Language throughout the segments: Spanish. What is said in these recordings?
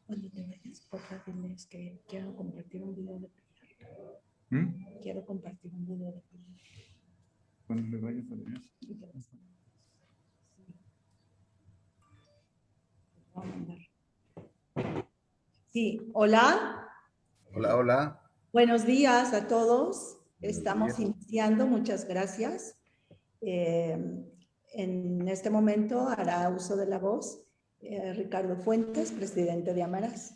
Cuando te vayas, por favor, diles que quiero compartir un video de Pilar. Quiero compartir un video de Pilar. Cuando me vayas a ver. Sí, hola. Hola, hola. Buenos días a todos. Buenos Estamos días. iniciando, muchas gracias. En este momento hará uso de la voz Ricardo Fuentes, presidente de Amaras.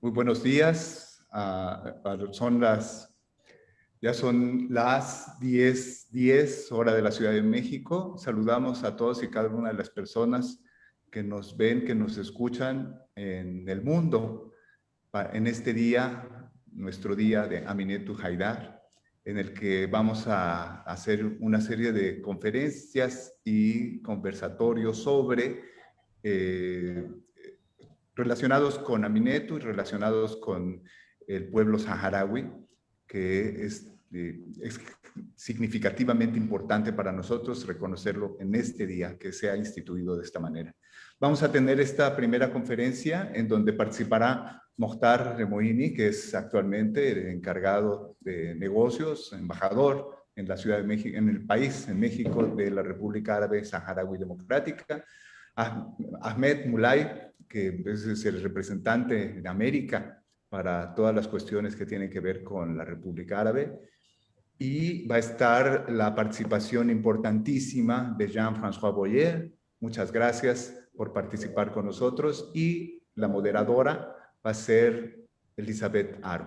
Muy buenos días. Ya son las 10:10 hora de la Ciudad de México. Saludamos a todos y cada una de las personas que nos ven, que nos escuchan en el mundo. En este día, nuestro día de Aminetu Haidar, en el que vamos a hacer una serie de conferencias y conversatorios sobre relacionados con Aminetu y relacionados con el pueblo saharaui, que es significativamente importante para nosotros reconocerlo en este día que se ha instituido de esta manera. Vamos a tener esta primera conferencia en donde participará Mohtar Remoini, que es actualmente el encargado de negocios, embajador en la Ciudad de México, en el país, en México, de la República Árabe Saharaui Democrática. Ahmed Mulay, que es el representante de América para todas las cuestiones que tienen que ver con la República Árabe. Y va a estar la participación importantísima de Jean-François Boyer. Muchas gracias por participar con nosotros. Y la moderadora va a ser Elizabeth Aro.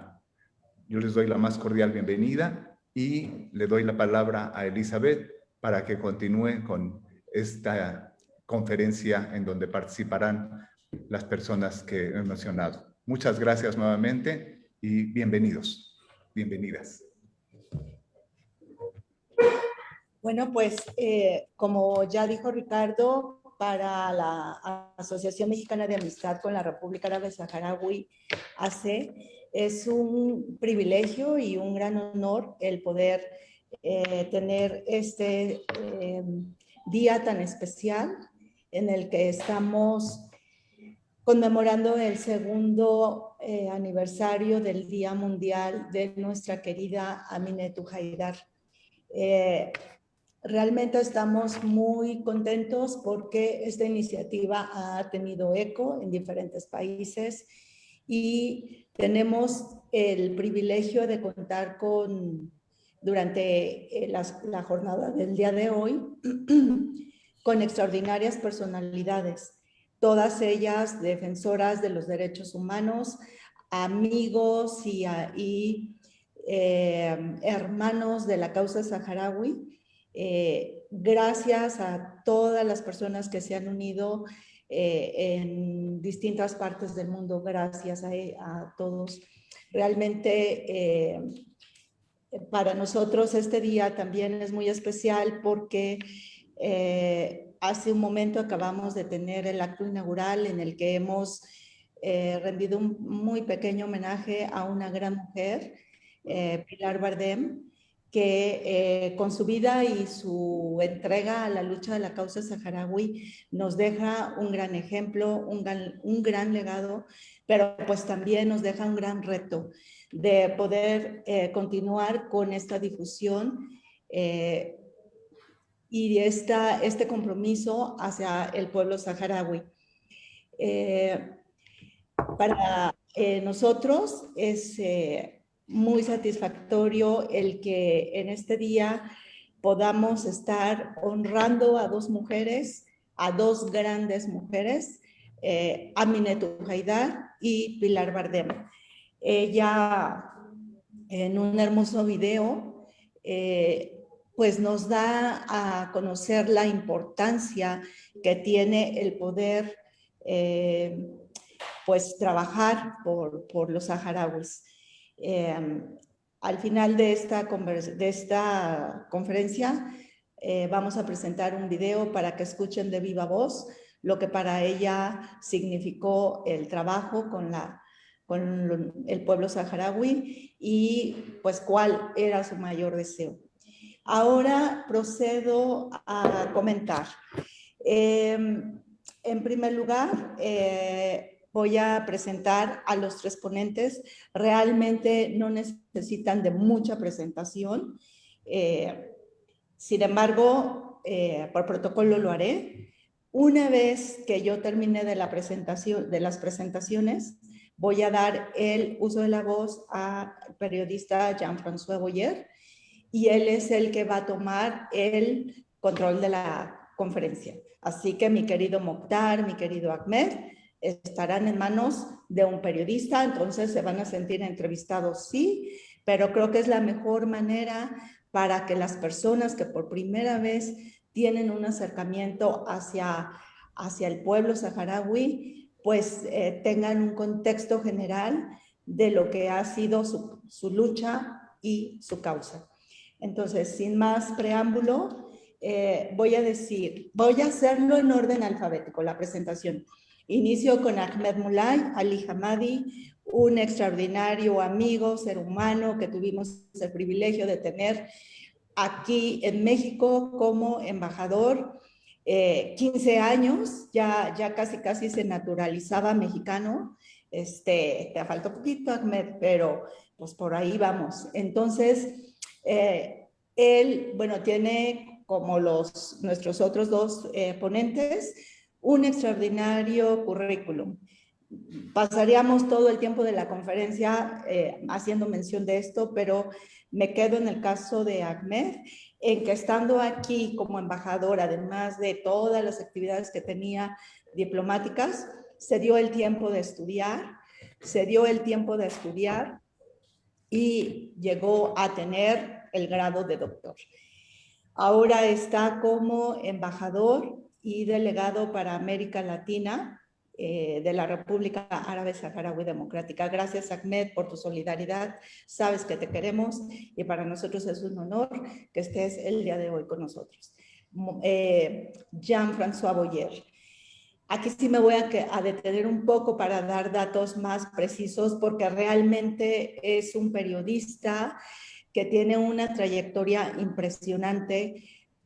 Yo les doy la más cordial bienvenida y le doy la palabra a Elizabeth para que continúe con esta conferencia en donde participarán las personas que he mencionado. Muchas gracias nuevamente y bienvenidos, bienvenidas. Bueno, pues como ya dijo Ricardo, para la Asociación Mexicana de Amistad con la República Árabe Saharaui, ACE, es un privilegio y un gran honor el poder tener este día tan especial en el que estamos conmemorando el segundo aniversario del Día Mundial de nuestra querida Aminetu Haidar. Realmente estamos muy contentos porque esta iniciativa ha tenido eco en diferentes países y tenemos el privilegio de contar con, durante la jornada del día de hoy, con extraordinarias personalidades, todas ellas defensoras de los derechos humanos, amigos y hermanos de la causa saharaui. Gracias a todas las personas que se han unido en distintas partes del mundo, gracias a todos. Realmente para nosotros este día también es muy especial porque hace un momento acabamos de tener el acto inaugural en el que hemos rendido un muy pequeño homenaje a una gran mujer, Pilar Bardem, que con su vida y su entrega a la lucha de la causa saharaui nos deja un gran ejemplo, un gran legado, pero pues también nos deja un gran reto de poder continuar con esta difusión y este compromiso hacia el pueblo saharaui. Para nosotros es muy satisfactorio el que en este día podamos estar honrando a dos mujeres, a dos grandes mujeres, Aminetu Haidar y Pilar Bardem. Ella en un hermoso video pues nos da a conocer la importancia que tiene el poder pues trabajar por los saharauis. Al final de esta conferencia vamos a presentar un video para que escuchen de viva voz lo que para ella significó el trabajo con el pueblo saharaui y pues cuál era su mayor deseo. Ahora procedo a comentar. En primer lugar, voy a presentar a los 3 ponentes. Realmente no necesitan de mucha presentación. Sin embargo, por protocolo lo haré. Una vez que yo termine de las presentaciones, voy a dar el uso de la voz al periodista Jean-François Boyer, y él es el que va a tomar el control de la conferencia. Así que mi querido Mokhtar, mi querido Ahmed, estarán en manos de un periodista, entonces se van a sentir entrevistados, sí, pero creo que es la mejor manera para que las personas que por primera vez tienen un acercamiento hacia el pueblo saharaui, pues tengan un contexto general de lo que ha sido su lucha y su causa. Entonces, sin más preámbulo, voy a hacerlo en orden alfabético, la presentación. Inicio con Ahmed Mulay Ali Hamadi, un extraordinario amigo, ser humano que tuvimos el privilegio de tener aquí en México como embajador. 15 años, ya casi se naturalizaba mexicano. Te falta poquito, Ahmed, pero pues por ahí vamos. Entonces, él, bueno, tiene como nuestros otros 2 ponentes, un extraordinario currículum. Pasaríamos todo el tiempo de la conferencia haciendo mención de esto, pero me quedo en el caso de Ahmed, en que estando aquí como embajador, además de todas las actividades que tenía diplomáticas, se dio el tiempo de estudiar, y llegó a tener el grado de doctor. Ahora está como embajador y delegado para América Latina de la República Árabe Saharaui Democrática. Gracias, Ahmed, por tu solidaridad. Sabes que te queremos y para nosotros es un honor que estés el día de hoy con nosotros. Jean-François Boyer. Aquí sí me voy a detener un poco para dar datos más precisos, porque realmente es un periodista que tiene una trayectoria impresionante.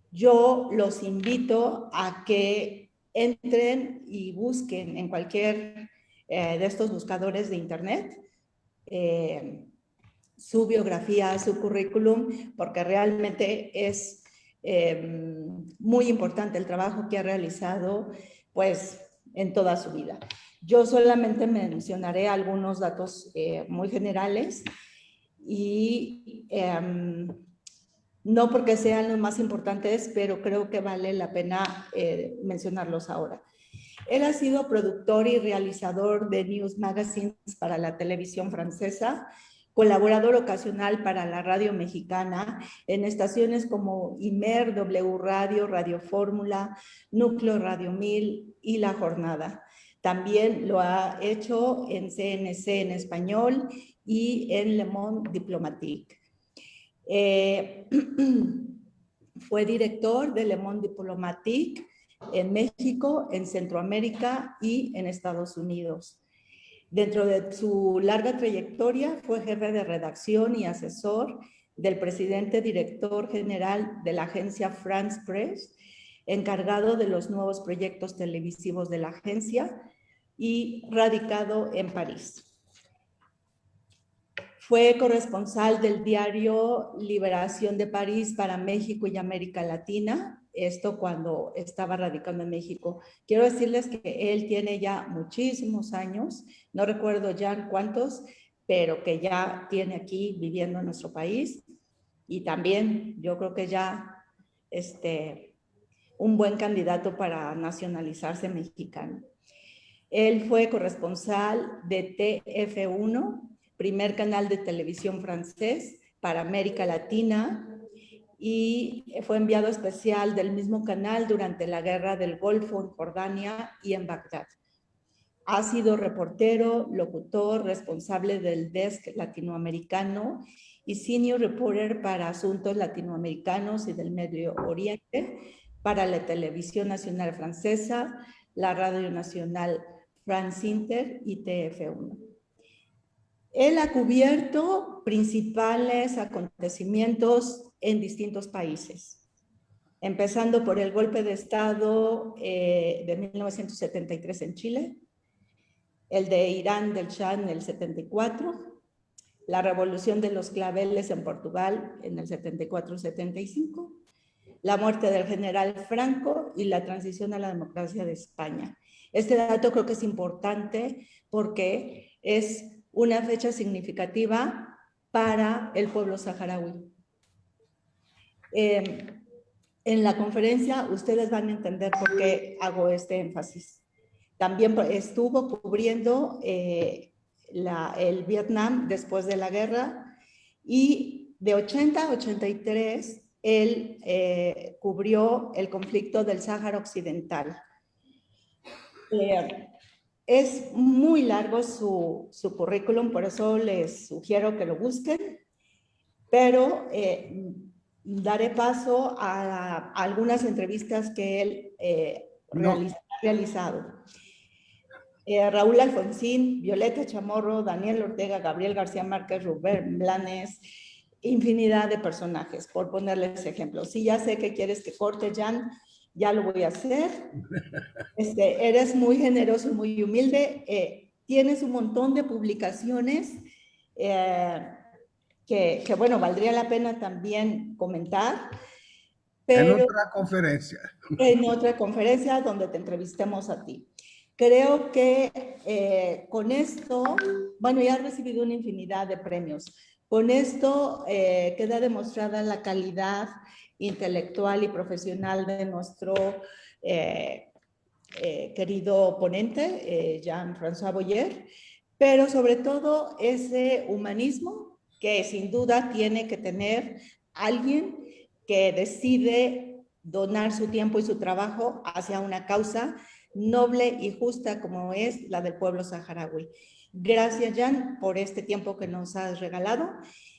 Yo los invito a que entren y busquen en cualquier de estos buscadores de internet su biografía, su currículum, porque realmente es muy importante el trabajo que ha realizado, pues, en toda su vida. Yo solamente mencionaré algunos datos muy generales y no porque sean los más importantes, pero creo que vale la pena mencionarlos ahora. Él ha sido productor y realizador de news magazines para la televisión francesa, colaborador ocasional para la radio mexicana en estaciones como Imer, W Radio, Radio Fórmula, Núcleo Radio 1000 y La Jornada. También lo ha hecho en CNC en español y en Le Monde Diplomatique. Fue director de Le Monde Diplomatique en México, en Centroamérica y en Estados Unidos. Dentro de su larga trayectoria fue jefe de redacción y asesor del presidente director general de la agencia France Press, encargado de los nuevos proyectos televisivos de la agencia y radicado en París. Fue corresponsal del diario Liberación de París para México y América Latina, esto cuando estaba radicando en México. Quiero decirles que él tiene ya muchísimos años, no recuerdo ya cuántos, pero que ya tiene aquí viviendo en nuestro país y también yo creo que ya un buen candidato para nacionalizarse mexicano. Él fue corresponsal de TF1, primer canal de televisión francés para América Latina, y fue enviado especial del mismo canal durante la Guerra del Golfo en Jordania y en Bagdad. Ha sido reportero, locutor, responsable del desk latinoamericano y senior reporter para asuntos latinoamericanos y del Medio Oriente para la Televisión Nacional Francesa, la Radio Nacional France Inter y TF1. Él ha cubierto principales acontecimientos en distintos países. empezando por el golpe de Estado de 1973 en Chile, el de Irán del Shah en el 74, la revolución de los claveles en Portugal en el 74-75, la muerte del general Franco y la transición a la democracia de España. Este dato creo que es importante porque es una fecha significativa para el pueblo saharaui. En la conferencia ustedes van a entender por qué hago este énfasis. También estuvo cubriendo el Vietnam después de la guerra y de 80 a 83 él cubrió el conflicto del Sáhara Occidental. Es muy largo su currículum, por eso les sugiero que lo busquen, pero daré paso a algunas entrevistas que él ha realizado. Raúl Alfonsín, Violeta Chamorro, Daniel Ortega, Gabriel García Márquez, Rubén Blanes, infinidad de personajes, por ponerles ejemplos. Sí, ya sé que quieres que corte, Jan, ya lo voy a hacer. Eres muy generoso y muy humilde. Tienes un montón de publicaciones que, bueno, valdría la pena también comentar. Pero en otra conferencia. En otra conferencia donde te entrevistemos a ti. Creo que con esto, bueno, ya has recibido una infinidad de premios. Con esto queda demostrada la calidad intelectual y profesional de nuestro querido ponente, Jean-François Boyer, pero sobre todo ese humanismo que sin duda tiene que tener alguien que decide donar su tiempo y su trabajo hacia una causa noble y justa como es la del pueblo saharaui. Gracias, Jan, por este tiempo que nos has regalado.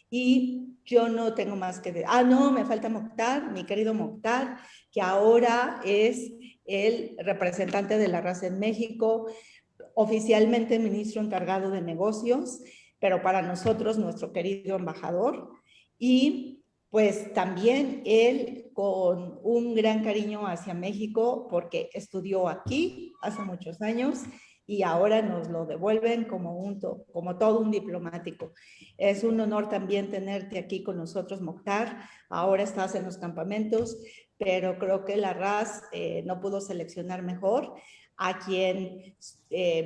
Y yo no tengo más que decir. No, me falta Mokhtar, mi querido Mokhtar, que ahora es el representante de la raza en México, oficialmente ministro encargado de negocios, pero para nosotros nuestro querido embajador. Y pues también él con un gran cariño hacia México porque estudió aquí hace muchos años y ahora nos lo devuelven como todo un diplomático. Es un honor también tenerte aquí con nosotros, Mokhtar. Ahora estás en los campamentos, pero creo que la RAS no pudo seleccionar mejor a quien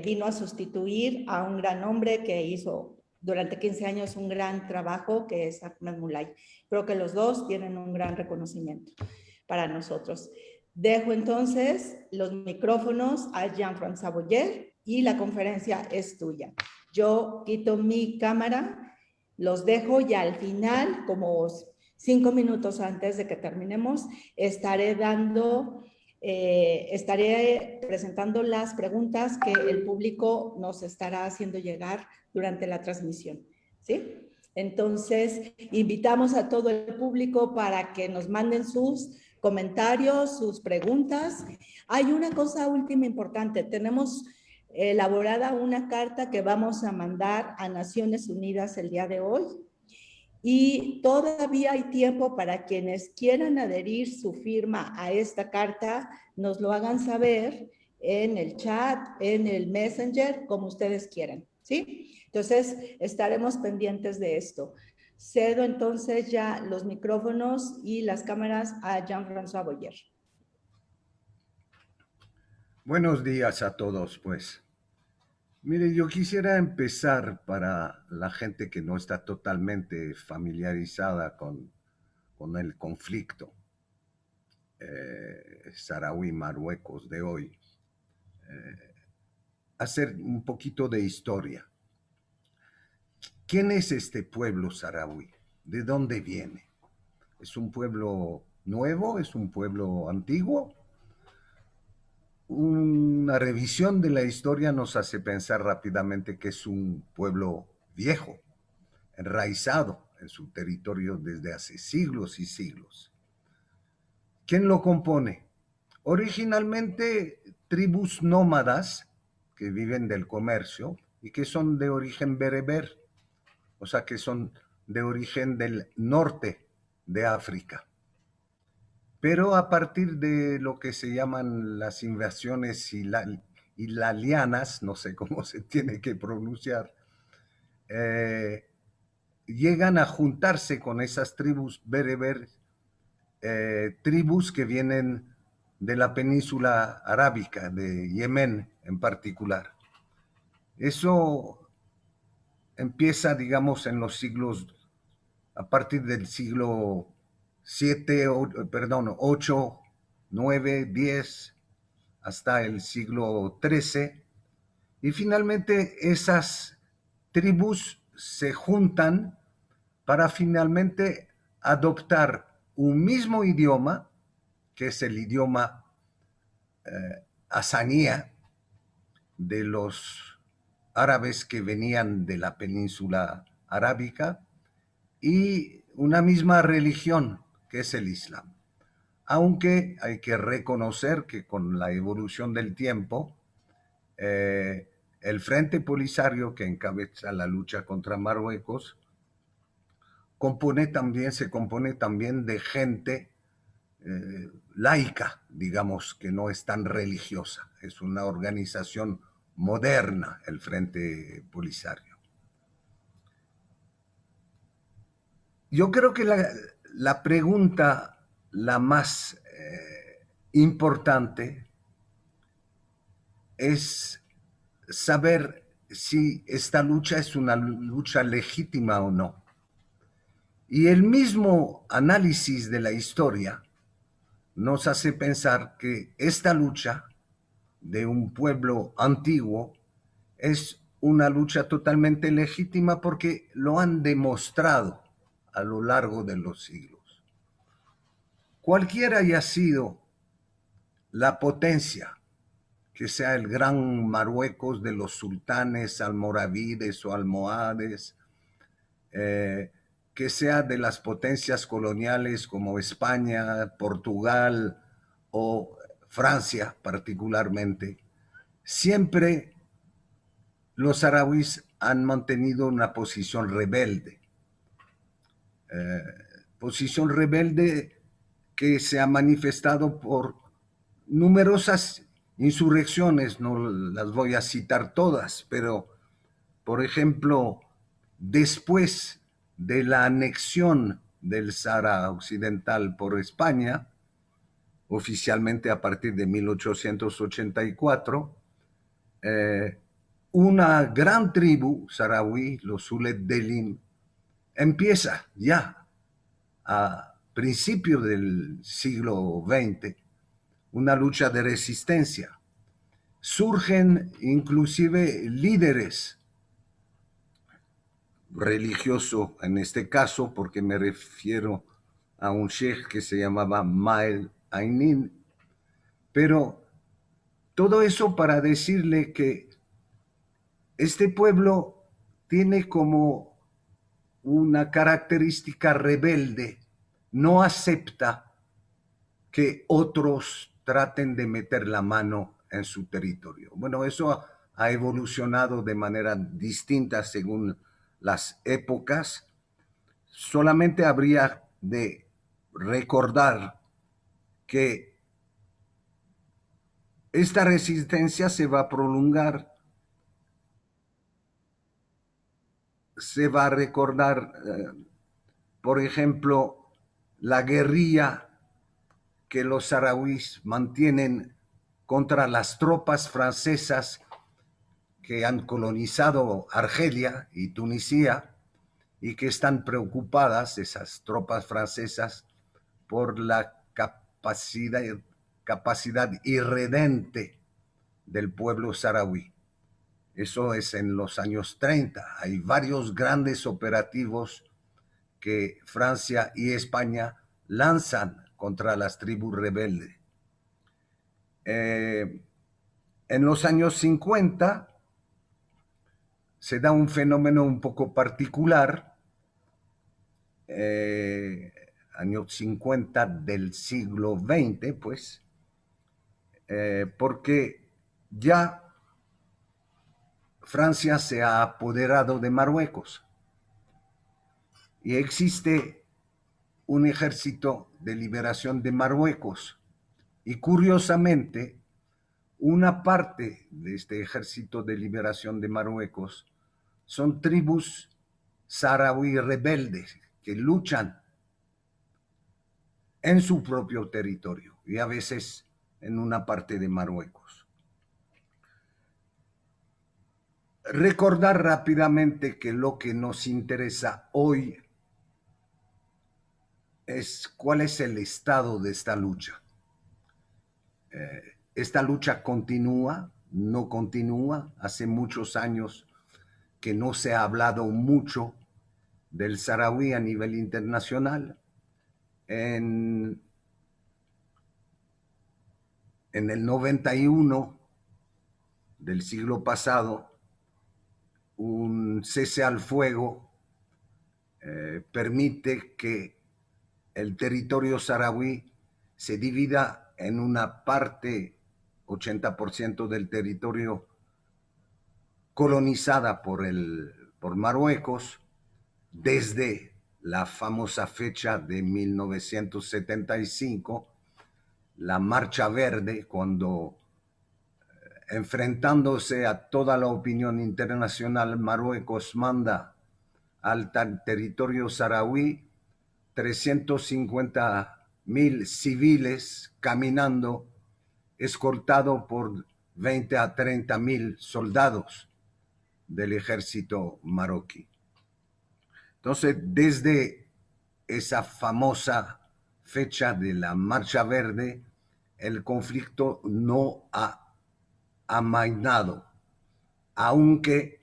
vino a sustituir a un gran hombre que hizo durante 15 años un gran trabajo, que es Ahmed Mulay. Creo que los dos tienen un gran reconocimiento para nosotros. Dejo entonces los micrófonos a Jean-François Boyer y la conferencia es tuya. Yo quito mi cámara, los dejo y al final, como 5 minutos antes de que terminemos, estaré presentando las preguntas que el público nos estará haciendo llegar durante la transmisión, ¿sí? Entonces, invitamos a todo el público para que nos manden sus comentarios, sus preguntas. Hay una cosa última importante. Tenemos elaborada una carta que vamos a mandar a Naciones Unidas el día de hoy. Y todavía hay tiempo para quienes quieran adherir su firma a esta carta, nos lo hagan saber en el chat, en el Messenger, como ustedes quieran, ¿sí? Entonces, estaremos pendientes de esto. Cedo entonces ya los micrófonos y las cámaras a Jean-François Boyer. Buenos días a todos, pues. Mire, yo quisiera empezar para la gente que no está totalmente familiarizada con el conflicto saharaui-Marruecos de hoy, hacer un poquito de historia. ¿Quién es este pueblo saharaui? ¿De dónde viene? ¿Es un pueblo nuevo? ¿Es un pueblo antiguo? Una revisión de la historia nos hace pensar rápidamente que es un pueblo viejo, enraizado en su territorio desde hace siglos y siglos. ¿Quién lo compone? Originalmente tribus nómadas que viven del comercio y que son de origen bereber, o sea que son de origen del norte de África. pero a partir de lo que se llaman las invasiones hilalianas, no sé cómo se tiene que pronunciar, llegan a juntarse con esas tribus bereberes, tribus que vienen de la península arábica, de Yemen en particular. Eso empieza, digamos, en los siglos, a partir del siglo 7, perdón, 8, 9, 10, hasta el siglo 13, y finalmente esas tribus se juntan para finalmente adoptar un mismo idioma, que es el idioma hasanía de los árabes que venían de la península arábica, y una misma religión, que es el Islam. Aunque hay que reconocer que con la evolución del tiempo, el Frente Polisario, que encabeza la lucha contra Marruecos, se compone también de gente laica, digamos, que no es tan religiosa. Es una organización moderna, el Frente Polisario. Yo creo que la pregunta la más importante es saber si esta lucha es una lucha legítima o no. Y el mismo análisis de la historia nos hace pensar que esta lucha de un pueblo antiguo es una lucha totalmente legítima porque lo han demostrado a lo largo de los siglos. Cualquiera haya sido la potencia, que sea el gran Marruecos de los sultanes almoravides o almohades, que sea de las potencias coloniales como España, Portugal o Francia particularmente, siempre los saharauis han mantenido una posición rebelde. Posición rebelde que se ha manifestado por numerosas insurrecciones, no las voy a citar todas, pero, por ejemplo, después de la anexión del Sahara Occidental por España, oficialmente a partir de 1884, una gran tribu saharaui, los Sulet Delim, empieza ya a principios del siglo XX una lucha de resistencia. Surgen inclusive líderes religiosos, en este caso, porque me refiero a un sheikh que se llamaba Mael Ainin, pero todo eso para decirle que este pueblo tiene como una característica rebelde, no acepta que otros traten de meter la mano en su territorio. Bueno, eso ha evolucionado de manera distinta según las épocas. Solamente habría de recordar que esta resistencia se va a prolongar. Se va a recordar, por ejemplo, la guerrilla que los saharauis mantienen contra las tropas francesas que han colonizado Argelia y Tunisia y que están preocupadas, esas tropas francesas, por la capacidad irredente del pueblo saharaui. Eso es en los años 30. Hay varios grandes operativos que Francia y España lanzan contra las tribus rebeldes. En los años 50 se da un fenómeno un poco particular, años 50 del siglo XX, pues, porque ya Francia se ha apoderado de Marruecos y existe un ejército de liberación de Marruecos. Y curiosamente, una parte de este ejército de liberación de Marruecos son tribus saharaui rebeldes que luchan en su propio territorio y a veces en una parte de Marruecos. Recordar rápidamente que lo que nos interesa hoy es cuál es el estado de esta lucha. Esta lucha continúa, no continúa. Hace muchos años que no se ha hablado mucho del saharaui a nivel internacional. En el 91 del siglo pasado, un cese al fuego permite que el territorio saharaui se divida en una parte, 80% del territorio colonizada por Marruecos, desde la famosa fecha de 1975, la Marcha Verde, cuando enfrentándose a toda la opinión internacional, Marruecos manda al territorio saharaui 350.000 civiles caminando, escoltado por 20 a 30.000 soldados del ejército marroquí. Entonces, desde esa famosa fecha de la Marcha Verde, el conflicto no ha amainado, aunque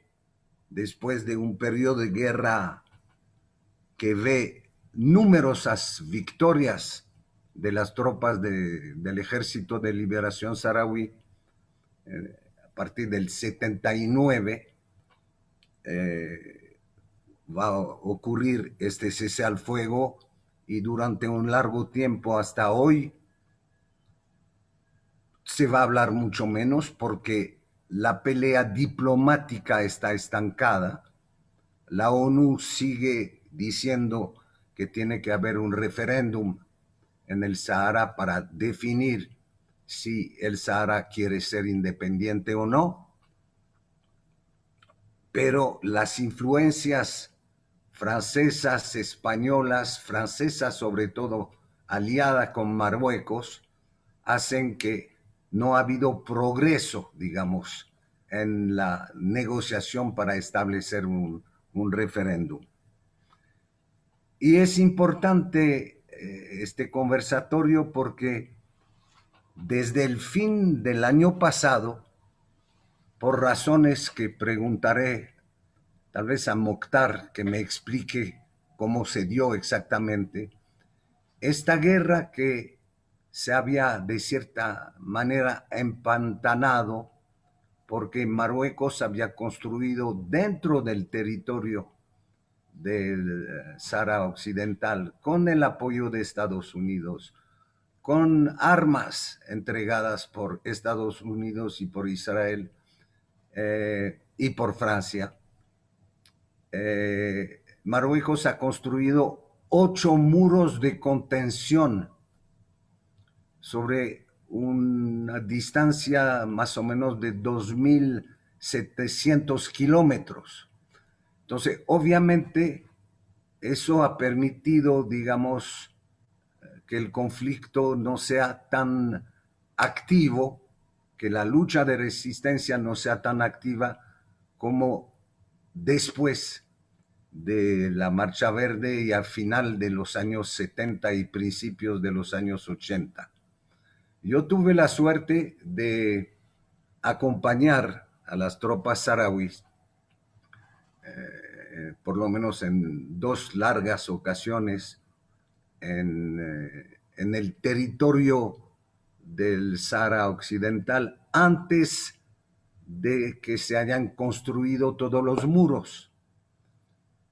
después de un periodo de guerra que ve numerosas victorias de las tropas del Ejército de Liberación Saharaui, a partir del 79, va a ocurrir este cese al fuego y durante un largo tiempo hasta hoy se va a hablar mucho menos porque la pelea diplomática está estancada. La ONU sigue diciendo que tiene que haber un referéndum en el Sahara para definir si el Sahara quiere ser independiente o no. Pero las influencias francesas, españolas, francesas sobre todo, aliadas con Marruecos, hacen que no ha habido progreso, digamos, en la negociación para establecer un referéndum. Y es importante este conversatorio porque desde el fin del año pasado, por razones que preguntaré tal vez a Mokhtar que me explique cómo se dio exactamente, esta guerra que se había de cierta manera empantanado porque Marruecos había construido dentro del territorio del Sahara Occidental, con el apoyo de Estados Unidos, con armas entregadas por Estados Unidos y por Israel y por Francia. Marruecos ha construido 8 muros de contención sobre una distancia más o menos de 2.700 kilómetros. Entonces, obviamente, eso ha permitido, digamos, que el conflicto no sea tan activo, que la lucha de resistencia no sea tan activa como después de la Marcha Verde y al final de los años 70 y principios de los años 80. Yo tuve la suerte de acompañar a las tropas saharauis, por lo menos en 2 largas ocasiones, en el territorio del Sahara Occidental, antes de que se hayan construido todos los muros.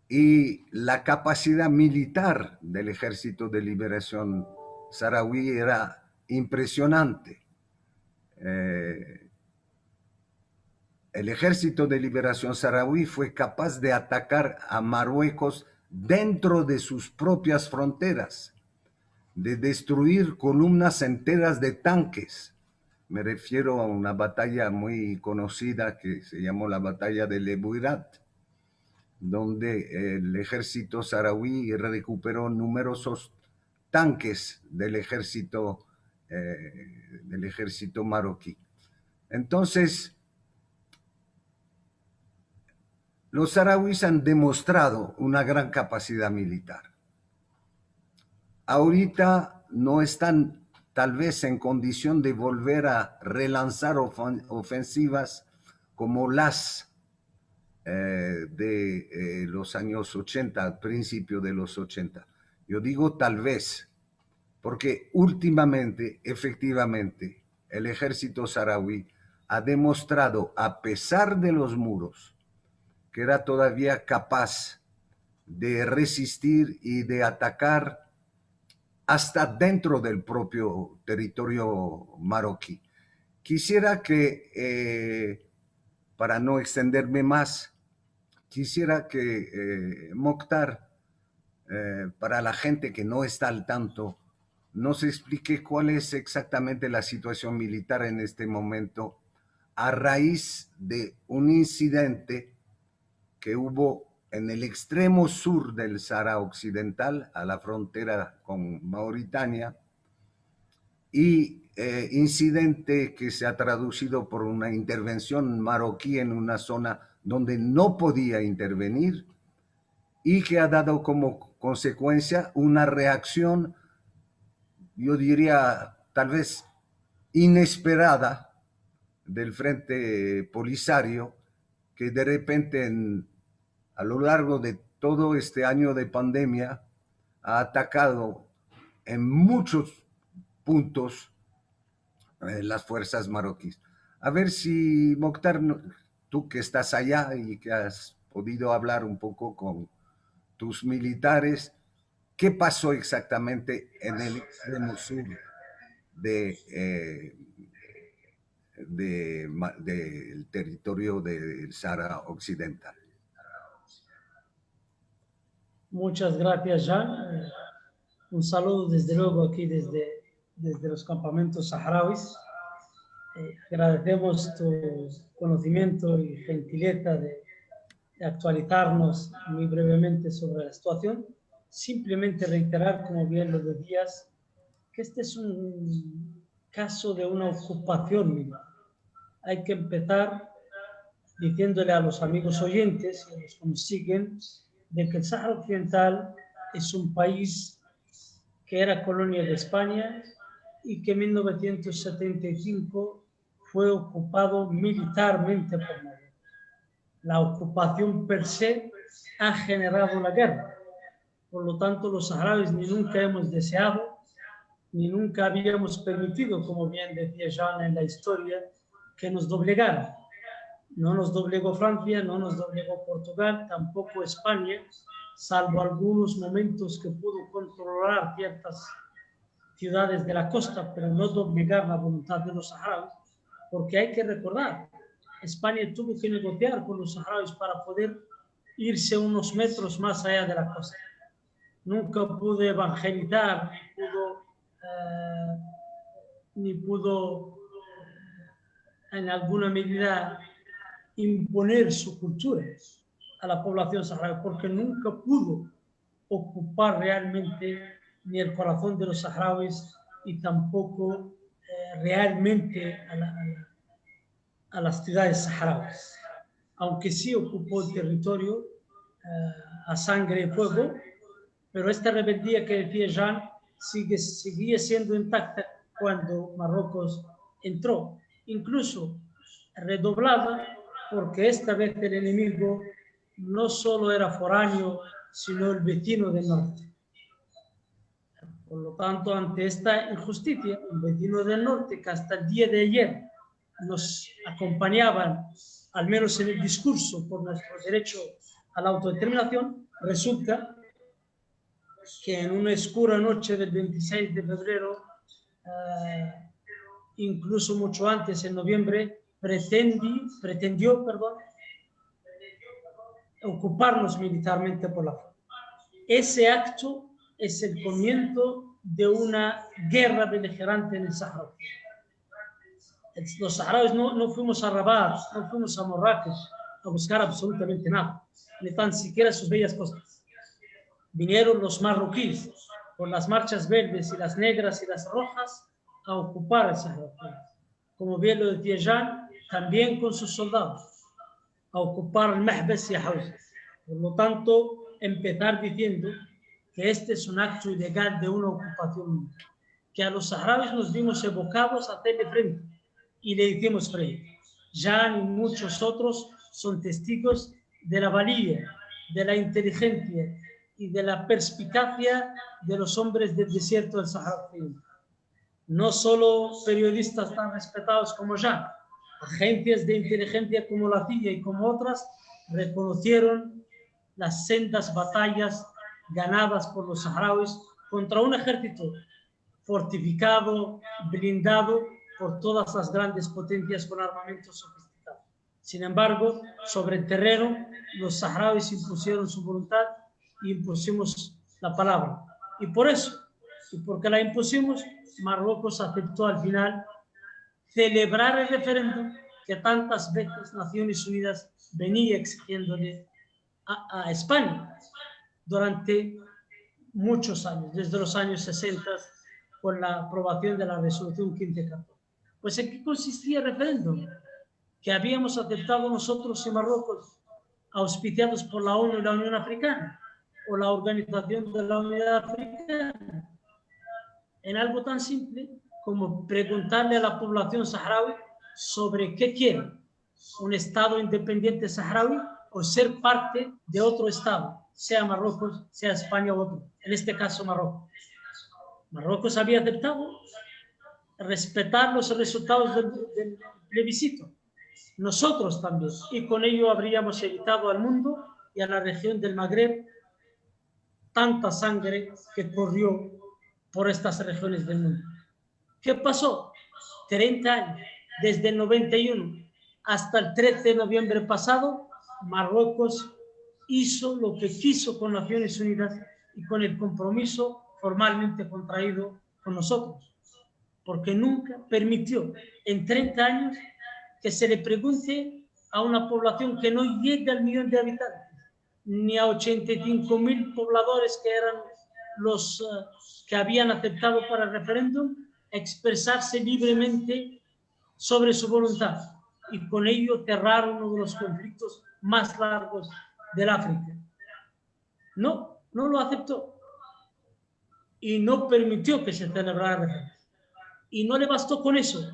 Y la capacidad militar del Ejército de Liberación Saharaui era impresionante. El Ejército de Liberación Saharaui fue capaz de atacar a Marruecos dentro de sus propias fronteras, de destruir columnas enteras de tanques. Me refiero a una batalla muy conocida que se llamó la batalla de Le Bouirat, donde el ejército saharaui recuperó numerosos tanques del ejército marroquí. Entonces, los saharauis han demostrado una gran capacidad militar. Ahorita no están tal vez en condición de volver a relanzar ofensivas como las de los años 80, al principio de los 80. Yo digo tal vez, porque últimamente, efectivamente, el ejército saharaui ha demostrado, a pesar de los muros, que era todavía capaz de resistir y de atacar hasta dentro del propio territorio marroquí. Quisiera que, para no extenderme más, quisiera que Mokhtar, para la gente que no está al tanto, nos explique cuál es exactamente la situación militar en este momento a raíz de un incidente que hubo en el extremo sur del Sahara Occidental, a la frontera con Mauritania, y incidente que se ha traducido por una intervención marroquí en una zona donde no podía intervenir y que ha dado como consecuencia una reacción, yo diría, tal vez inesperada del Frente Polisario, que de repente a lo largo de todo este año de pandemia ha atacado en muchos puntos las fuerzas marroquíes. A ver si, Mokhtar, tú que estás allá y que has podido hablar un poco con tus militares, ¿qué pasó exactamente en el extremo sur del territorio del Sahara Occidental? Muchas gracias, Jean. Un saludo desde luego aquí desde los campamentos saharauis. Agradecemos tu conocimiento y gentileza de actualizarnos muy brevemente sobre la situación. Simplemente reiterar, como bien lo decías, que este es un caso de una ocupación militar. Hay que empezar diciéndole a los amigos oyentes, a los que nos siguen, de que el Sáhara Occidental es un país que era colonia de España y que en 1975 fue ocupado militarmente por Marruecos. La ocupación per se ha generado la guerra. Por lo tanto, los saharauis ni nunca hemos deseado, ni nunca habíamos permitido, como bien decía Jean en la historia, que nos doblegaran. No nos doblegó Francia, no nos doblegó Portugal, tampoco España, salvo algunos momentos que pudo controlar ciertas ciudades de la costa, pero no doblegar la voluntad de los saharauis, porque hay que recordar, España tuvo que negociar con los saharauis para poder irse unos metros más allá de la costa. Nunca pudo evangelizar, ni pudo en alguna medida imponer su cultura a la población saharaui, porque nunca pudo ocupar realmente ni el corazón de los saharauis y tampoco realmente a las ciudades saharauis, aunque sí ocupó el territorio a sangre y fuego, pero esta rebeldía que decía Jean seguía siendo intacta cuando Marruecos entró, incluso redoblada, porque esta vez el enemigo no solo era foráneo, sino el vecino del norte. Por lo tanto, ante esta injusticia, el vecino del norte, que hasta el día de ayer nos acompañaban, al menos en el discurso, por nuestro derecho a la autodeterminación, resulta que en una oscura noche del 26 de febrero, incluso mucho antes, en noviembre, pretendió ocuparnos militarmente por la fuerza. ese acto es el comienzo de una guerra beligerante en el Sahara. Los saharauis no fuimos a Rabat, no fuimos a Marrakech a buscar absolutamente nada, ni tan siquiera sus bellas costas. Vinieron los marroquíes con las marchas verdes y las negras y las rojas a ocupar el Sahara. Como bien lo decía Jean, también con sus soldados, a ocupar el Mahbes y Hawza. Por lo tanto, empezar diciendo que este es un acto ilegal de una ocupación, que a los saharauis nos vimos evocados a hacerle frente y le hicimos frente. Jean y muchos otros son testigos de la valía, de la inteligencia y de la perspicacia de los hombres del desierto del Sahara Occidental. No solo periodistas tan respetados como Jean, agencias de inteligencia como la CIA y como otras reconocieron las sendas batallas ganadas por los saharauis contra un ejército fortificado, blindado por todas las grandes potencias con armamento sofisticado. Sin embargo, sobre el terreno, los saharauis impusieron su voluntad y impusimos la palabra. Y por eso, y porque la impusimos, Marruecos aceptó al final celebrar el referéndum que tantas veces Naciones Unidas venía exigiéndole a España durante muchos años, desde los años 60, con la aprobación de la resolución 1514. Pues ¿en qué consistía el referéndum? Que habíamos aceptado nosotros en Marruecos, auspiciados por la ONU y la Unión Africana, o la Organización de la Unidad Africana, en algo tan simple como preguntarle a la población saharaui sobre qué quiere, un Estado independiente saharaui o ser parte de otro Estado, sea Marruecos, sea España u otro, en este caso Marruecos. Marruecos había aceptado respetar los resultados del plebiscito, nosotros también, y con ello habríamos evitado al mundo y a la región del Magreb tanta sangre que corrió por estas regiones del mundo. ¿Qué pasó? 30 años, desde el 91 hasta el 13 de noviembre pasado, Marruecos hizo lo que quiso con Naciones Unidas y con el compromiso formalmente contraído con nosotros, porque nunca permitió en 30 años que se le pregunte a una población que no llega al millón de habitantes, ni a 85.000 pobladores que eran los que habían aceptado para el referéndum, expresarse libremente sobre su voluntad y con ello cerrar uno de los conflictos más largos del África. No lo aceptó y no permitió que se celebrara el referéndum. Y no le bastó con eso.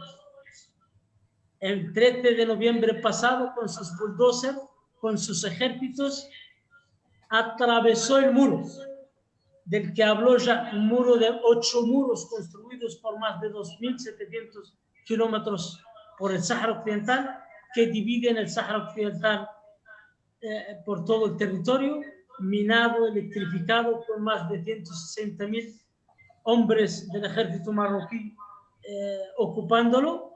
El 13 de noviembre pasado, con sus bulldozers, con sus ejércitos, atravesó el muro del que habló ya, un muro de 8 muros construidos por más de 2.700 kilómetros por el Sáhara Occidental, que dividen el Sáhara Occidental por todo el territorio, minado, electrificado, con más de 160.000 hombres del ejército marroquí ocupándolo,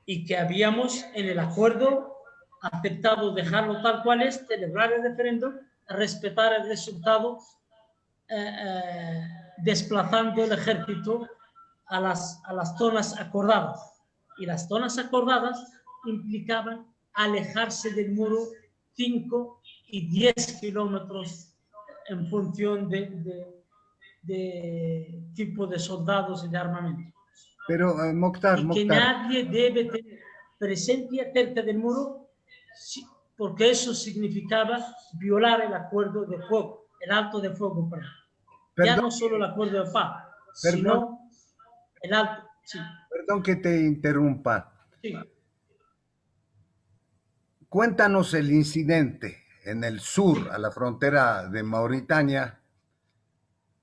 y que habíamos en el acuerdo aceptado dejarlo tal cual es, celebrar el referéndum, respetar el resultado, desplazando el ejército a las zonas acordadas. Y las zonas acordadas implicaban alejarse del muro 5 y 10 kilómetros en función de tipo de soldados y de armamento. Pero, Mokhtar, que nadie debe tener presencia cerca del muro, porque eso significaba violar el acuerdo de fuego, el alto de fuego. Ya no solo el acuerdo de paz, sino el alto. Sí. Perdón que te interrumpa. Sí. Cuéntanos el incidente en el sur, a la frontera de Mauritania,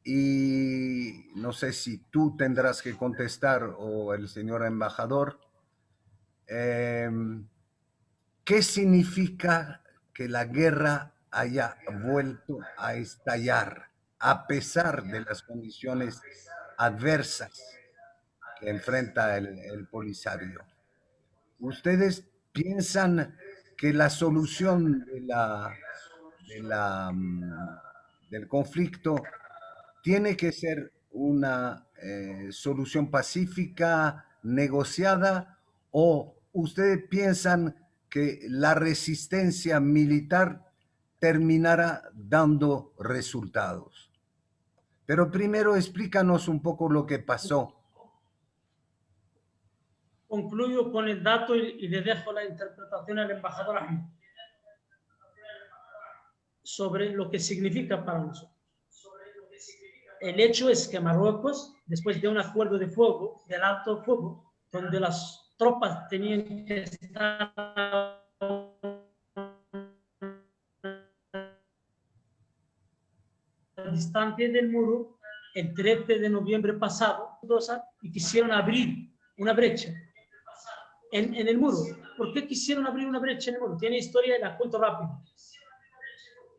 y no sé si tú tendrás que contestar o el señor embajador. ¿Qué significa que la guerra haya vuelto a estallar a pesar de las condiciones adversas que enfrenta el Polisario? ¿Ustedes piensan que la solución de la del conflicto tiene que ser una solución pacífica, negociada, o ustedes piensan que la resistencia militar terminará dando resultados? Pero primero explícanos un poco lo que pasó. Concluyo con el dato y le dejo la interpretación al embajador Ahmed sobre lo que significa para nosotros. El hecho es que Marruecos, después de un acuerdo de fuego, del alto fuego, donde las tropas tenían que estar distante del muro, el 13 de noviembre pasado, y quisieron abrir una brecha en el muro. ¿Por qué quisieron abrir una brecha en el muro? Tiene historia y la cuento rápido.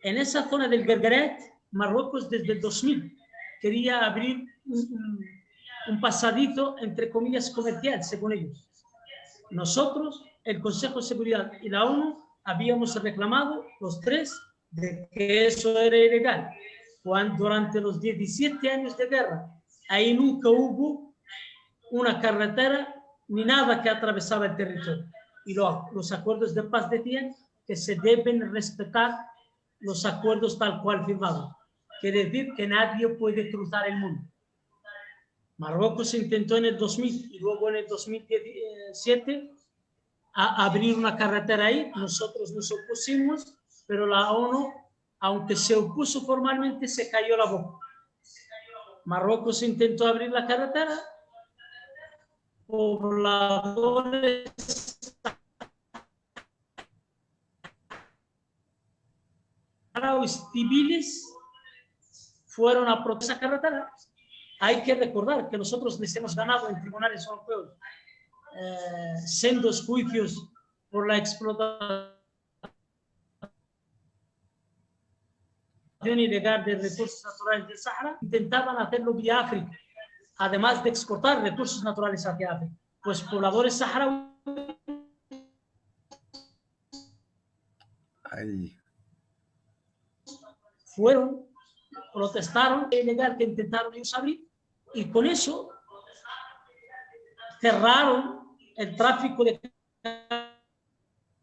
En esa zona del Guergueret, Marruecos desde el 2000 quería abrir un pasadizo, entre comillas, comercial, según ellos. Nosotros, el Consejo de Seguridad y la ONU, habíamos reclamado, los tres, de que eso era ilegal. Cuando durante los 17 años de guerra, ahí nunca hubo una carretera ni nada que atravesaba el territorio. Y los acuerdos de paz decían que se deben respetar los acuerdos tal cual firmados. Quiere decir que nadie puede cruzar el mundo. Marruecos intentó en el 2000 y luego en el 2017 abrir una carretera ahí. Nosotros nos opusimos, pero la ONU, aunque se opuso formalmente, se cayó la boca. Marruecos intentó abrir la carretera, pobladores civiles fueron a protestar esa carretera. Hay que recordar que nosotros les hemos ganado en tribunales europeos sendos juicios por la explotación ilegal de recursos naturales del Sahara. Intentaban hacerlo vía África, además de exportar recursos naturales hacia África. Pues pobladores saharauis fueron, protestaron, ilegal que intentaron ellos abrir, y con eso cerraron el tráfico de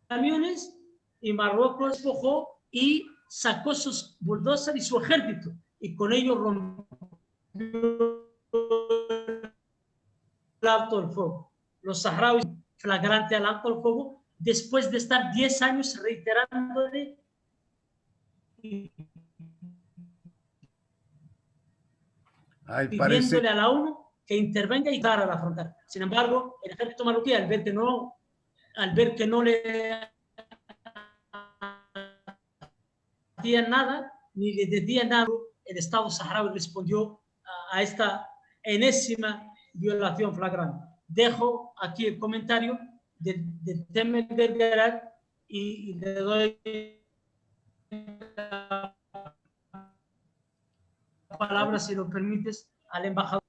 camiones, y Marruecos despojó y sacó sus bulldozers y su ejército, y con ello rompió el alto del fuego. Los saharauis, flagrante al alto del fuego, después de estar 10 años reiterándole pidiéndole a la ONU que intervenga y clara la frontera. Sin embargo, el ejército marroquí, al ver que no le hacían nada, ni le decían nada, el Estado saharaui respondió a esta enésima violación flagrante. Dejo aquí el comentario del tema del Guergueret y le doy la palabra, si lo permites, al embajador.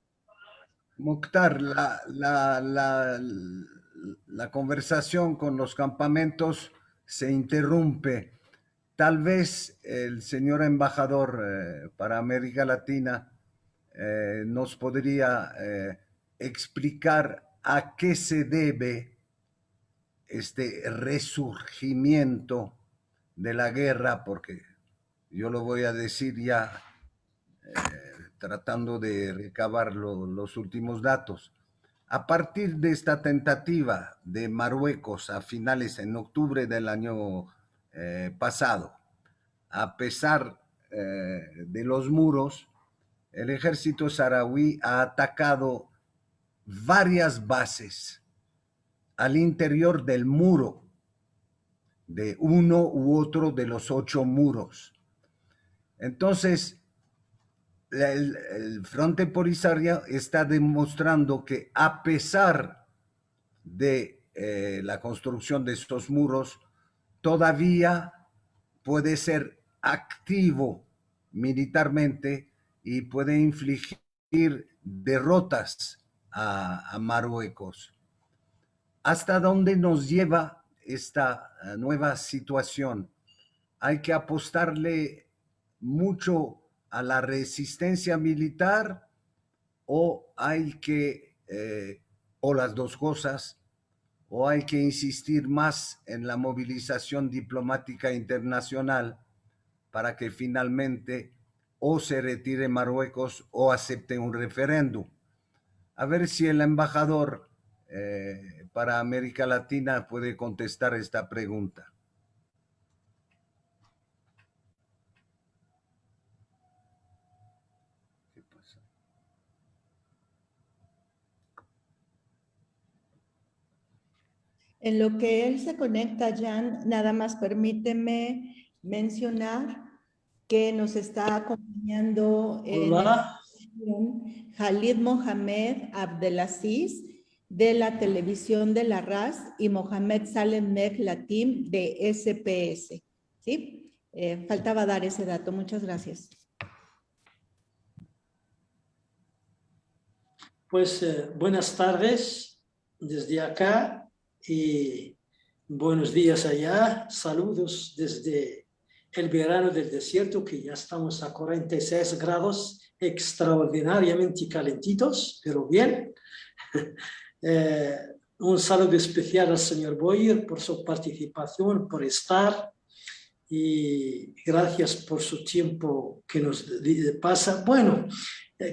Mokhtar, la conversación con los campamentos se interrumpe. Tal vez el señor embajador para América Latina nos podría explicar a qué se debe este resurgimiento de la guerra, porque yo lo voy a decir ya tratando de recabar los últimos datos. A partir de esta tentativa de Marruecos a finales en octubre del año pasado, a pesar de los muros, el ejército saharaui ha atacado varias bases al interior del muro, de uno u otro de los 8 muros. Entonces, el Frente Polisario está demostrando que a pesar de la construcción de estos muros, todavía puede ser activo militarmente y puede infligir derrotas a Marruecos. ¿Hasta dónde nos lleva esta nueva situación? Hay que apostarle mucho a la resistencia militar o hay que, o las dos cosas, o hay que insistir más en la movilización diplomática internacional para que finalmente o se retire Marruecos o acepte un referéndum? A ver si el embajador para América Latina puede contestar esta pregunta. ¿Qué pasa? En lo que él se conecta, Jan, nada más permíteme mencionar que nos está acompañando en esta sesión Khalid Mohamed Abdelaziz de la televisión de la RAS y Mohamed Salem Mek Latim de SPS. ¿Sí? Faltaba dar ese dato. Muchas gracias. Pues buenas tardes desde acá y buenos días allá. Saludos desde el verano del desierto, que ya estamos a 46 grados, extraordinariamente calentitos, pero bien. Un saludo especial al señor Boyer por su participación, por estar, y gracias por su tiempo que nos pasa. Bueno,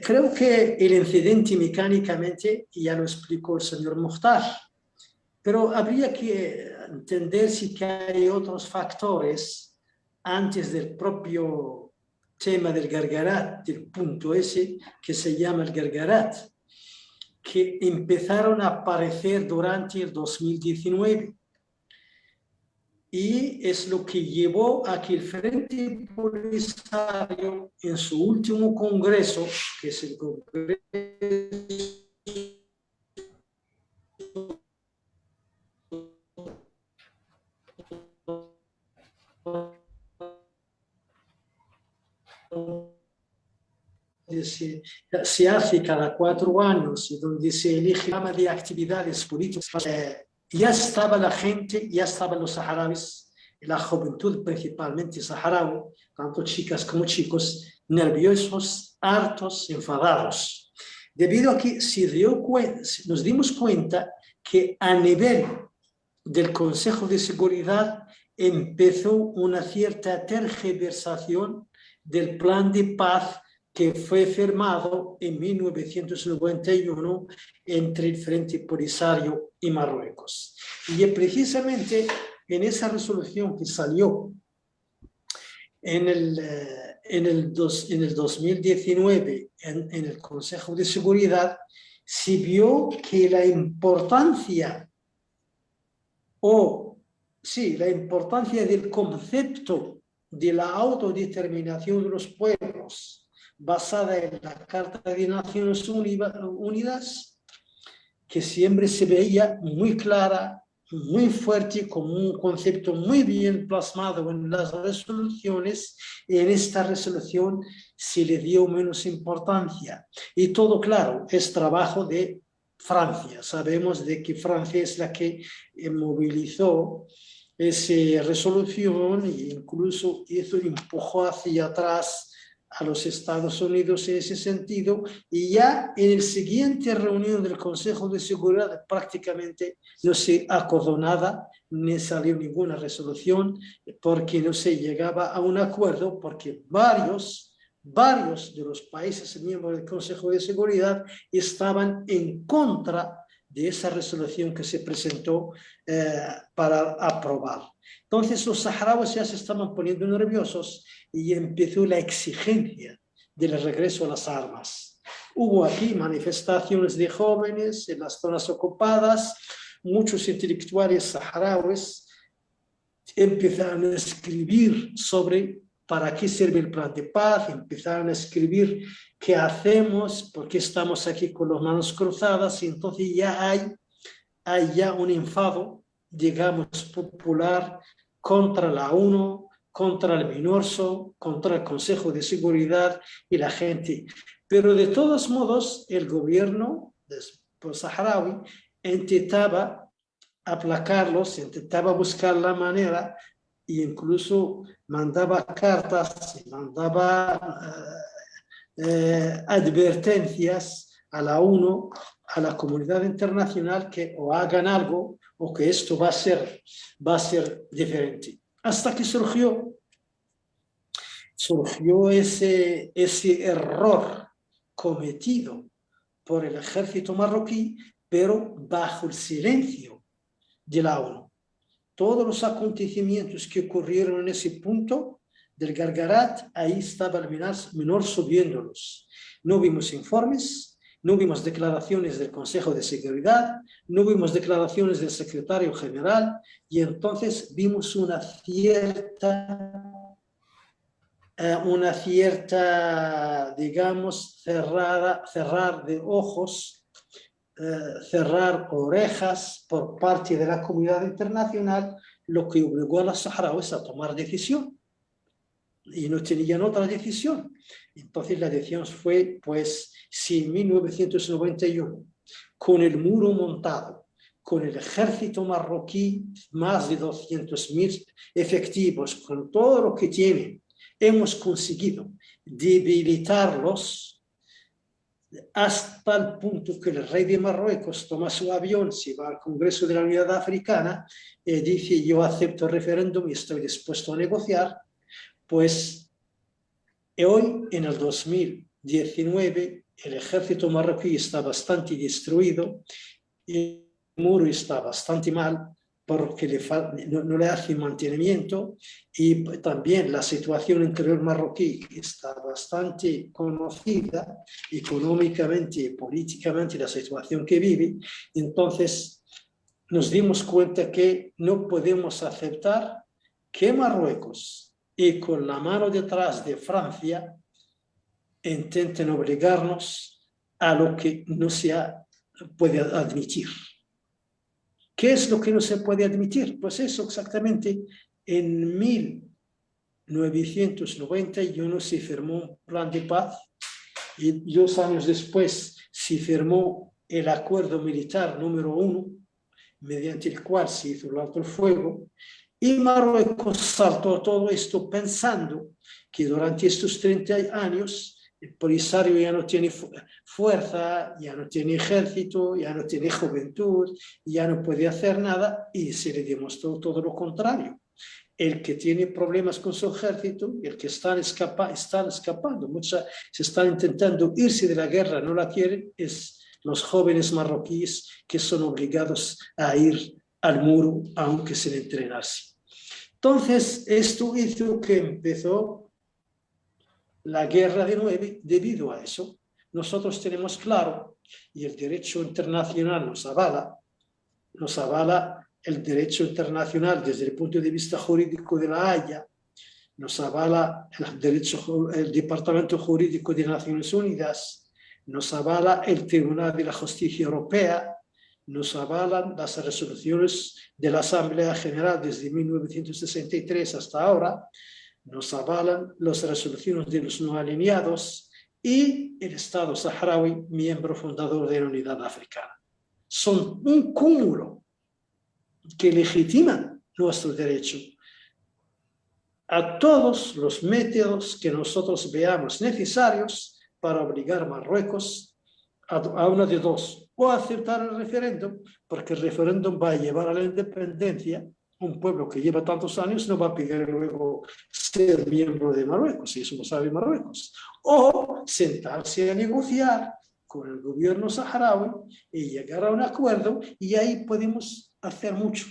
creo que el incidente mecánicamente ya lo explicó el señor Mukhtar, pero habría que entender si que hay otros factores antes del propio tema del Guerguerat, del punto ese que se llama el Guerguerat, que empezaron a aparecer durante el 2019. Y es lo que llevó a que el Frente Polisario, en su último congreso, que es el Congreso se hace cada 4 años y donde se elige la gama de actividades políticas, ya estaba la gente, ya estaban los saharauis, la juventud principalmente saharaui, tanto chicas como chicos, nerviosos, hartos, enfadados. Debido a que nos dimos cuenta que a nivel del Consejo de Seguridad empezó una cierta tergiversación del plan de paz que fue firmado en 1991 entre el Frente Polisario y Marruecos. Y precisamente en esa resolución que salió en el 2019 en el Consejo de Seguridad, se vio que la importancia del concepto de la autodeterminación de los pueblos basada en la Carta de Naciones Unidas, que siempre se veía muy clara, muy fuerte, como un concepto muy bien plasmado en las resoluciones, y en esta resolución se le dio menos importancia. Y todo, claro, es trabajo de Francia. Sabemos de que Francia es la que movilizó esa resolución e incluso empujó hacia atrás a los Estados Unidos en ese sentido, y ya en la siguiente reunión del Consejo de Seguridad prácticamente no se acordó nada, ni salió ninguna resolución, porque no se llegaba a un acuerdo, porque varios de los países miembros del Consejo de Seguridad estaban en contra de esa resolución que se presentó para aprobar. Entonces los saharauis ya se estaban poniendo nerviosos y empezó la exigencia del regreso a las armas. Hubo aquí manifestaciones de jóvenes en las zonas ocupadas, muchos intelectuales saharauis empezaron a escribir sobre para qué sirve el plan de paz, empezaron a escribir qué hacemos, por qué estamos aquí con las manos cruzadas, y entonces ya hay ya un enfado, digamos, popular contra la ONU, contra el MINURSO, contra el Consejo de Seguridad y la gente. Pero de todos modos, el gobierno saharaui intentaba aplacarlos, intentaba buscar la manera e incluso mandaba cartas, mandaba advertencias a la ONU, a la comunidad internacional, que o hagan algo o que esto va a ser diferente. Hasta que surgió ese error cometido por el ejército marroquí, pero bajo el silencio de la ONU. Todos los acontecimientos que ocurrieron en ese punto del Gargarat, ahí estaba el menor subiéndolos. No vimos informes, no vimos declaraciones del Consejo de Seguridad, no vimos declaraciones del secretario general, y entonces vimos una cierta, digamos, cerrar de ojos, cerrar orejas por parte de la comunidad internacional, lo que obligó a los saharauis a tomar decisión. Y no tenían otra decisión. Entonces la decisión fue, pues, si en 1991, con el muro montado, con el ejército marroquí, más de 200.000 efectivos, con todo lo que tienen, hemos conseguido debilitarlos hasta el punto que el rey de Marruecos toma su avión, se va al Congreso de la Unidad Africana y dice: yo acepto el referéndum y estoy dispuesto a negociar. Pues hoy, en el 2019, el ejército marroquí está bastante destruido, el muro está bastante mal porque no le hace mantenimiento, y también la situación interior marroquí está bastante conocida económicamente y políticamente, la situación que vive. Entonces nos dimos cuenta que no podemos aceptar que Marruecos, y con la mano detrás de Francia, intenten obligarnos a lo que no se puede admitir. ¿Qué es lo que no se puede admitir? Pues eso exactamente. En 1991 se firmó un plan de paz, y 2 años después se firmó el acuerdo militar número 1, mediante el cual se hizo el alto el fuego. Y Marruecos saltó todo esto pensando que durante estos 30 años el Polisario ya no tiene fuerza, ya no tiene ejército, ya no tiene juventud, ya no puede hacer nada, y se le demostró todo lo contrario. El que tiene problemas con su ejército, el que están escapando, muchos se están intentando irse de la guerra, no la quieren, es los jóvenes marroquíes que son obligados a ir al muro aunque sin entrenarse. Entonces, esto hizo que empezó la guerra de 9 debido a eso. Nosotros tenemos claro, y el derecho internacional nos avala el derecho internacional desde el punto de vista jurídico de la Haya, nos avala el Departamento Jurídico de Naciones Unidas, nos avala el Tribunal de la Justicia Europea, nos avalan las resoluciones de la Asamblea General desde 1963 hasta ahora, nos avalan las resoluciones de los no alineados y el Estado saharaui, miembro fundador de la Unidad Africana. Son un cúmulo que legitiman nuestro derecho a todos los métodos que nosotros veamos necesarios para obligar a Marruecos a una de dos: o aceptar el referéndum, porque el referéndum va a llevar a la independencia. Un pueblo que lleva tantos años no va a pedir luego ser miembro de Marruecos, y eso lo sabe Marruecos. O sentarse a negociar con el gobierno saharaui y llegar a un acuerdo, y ahí podemos hacer mucho.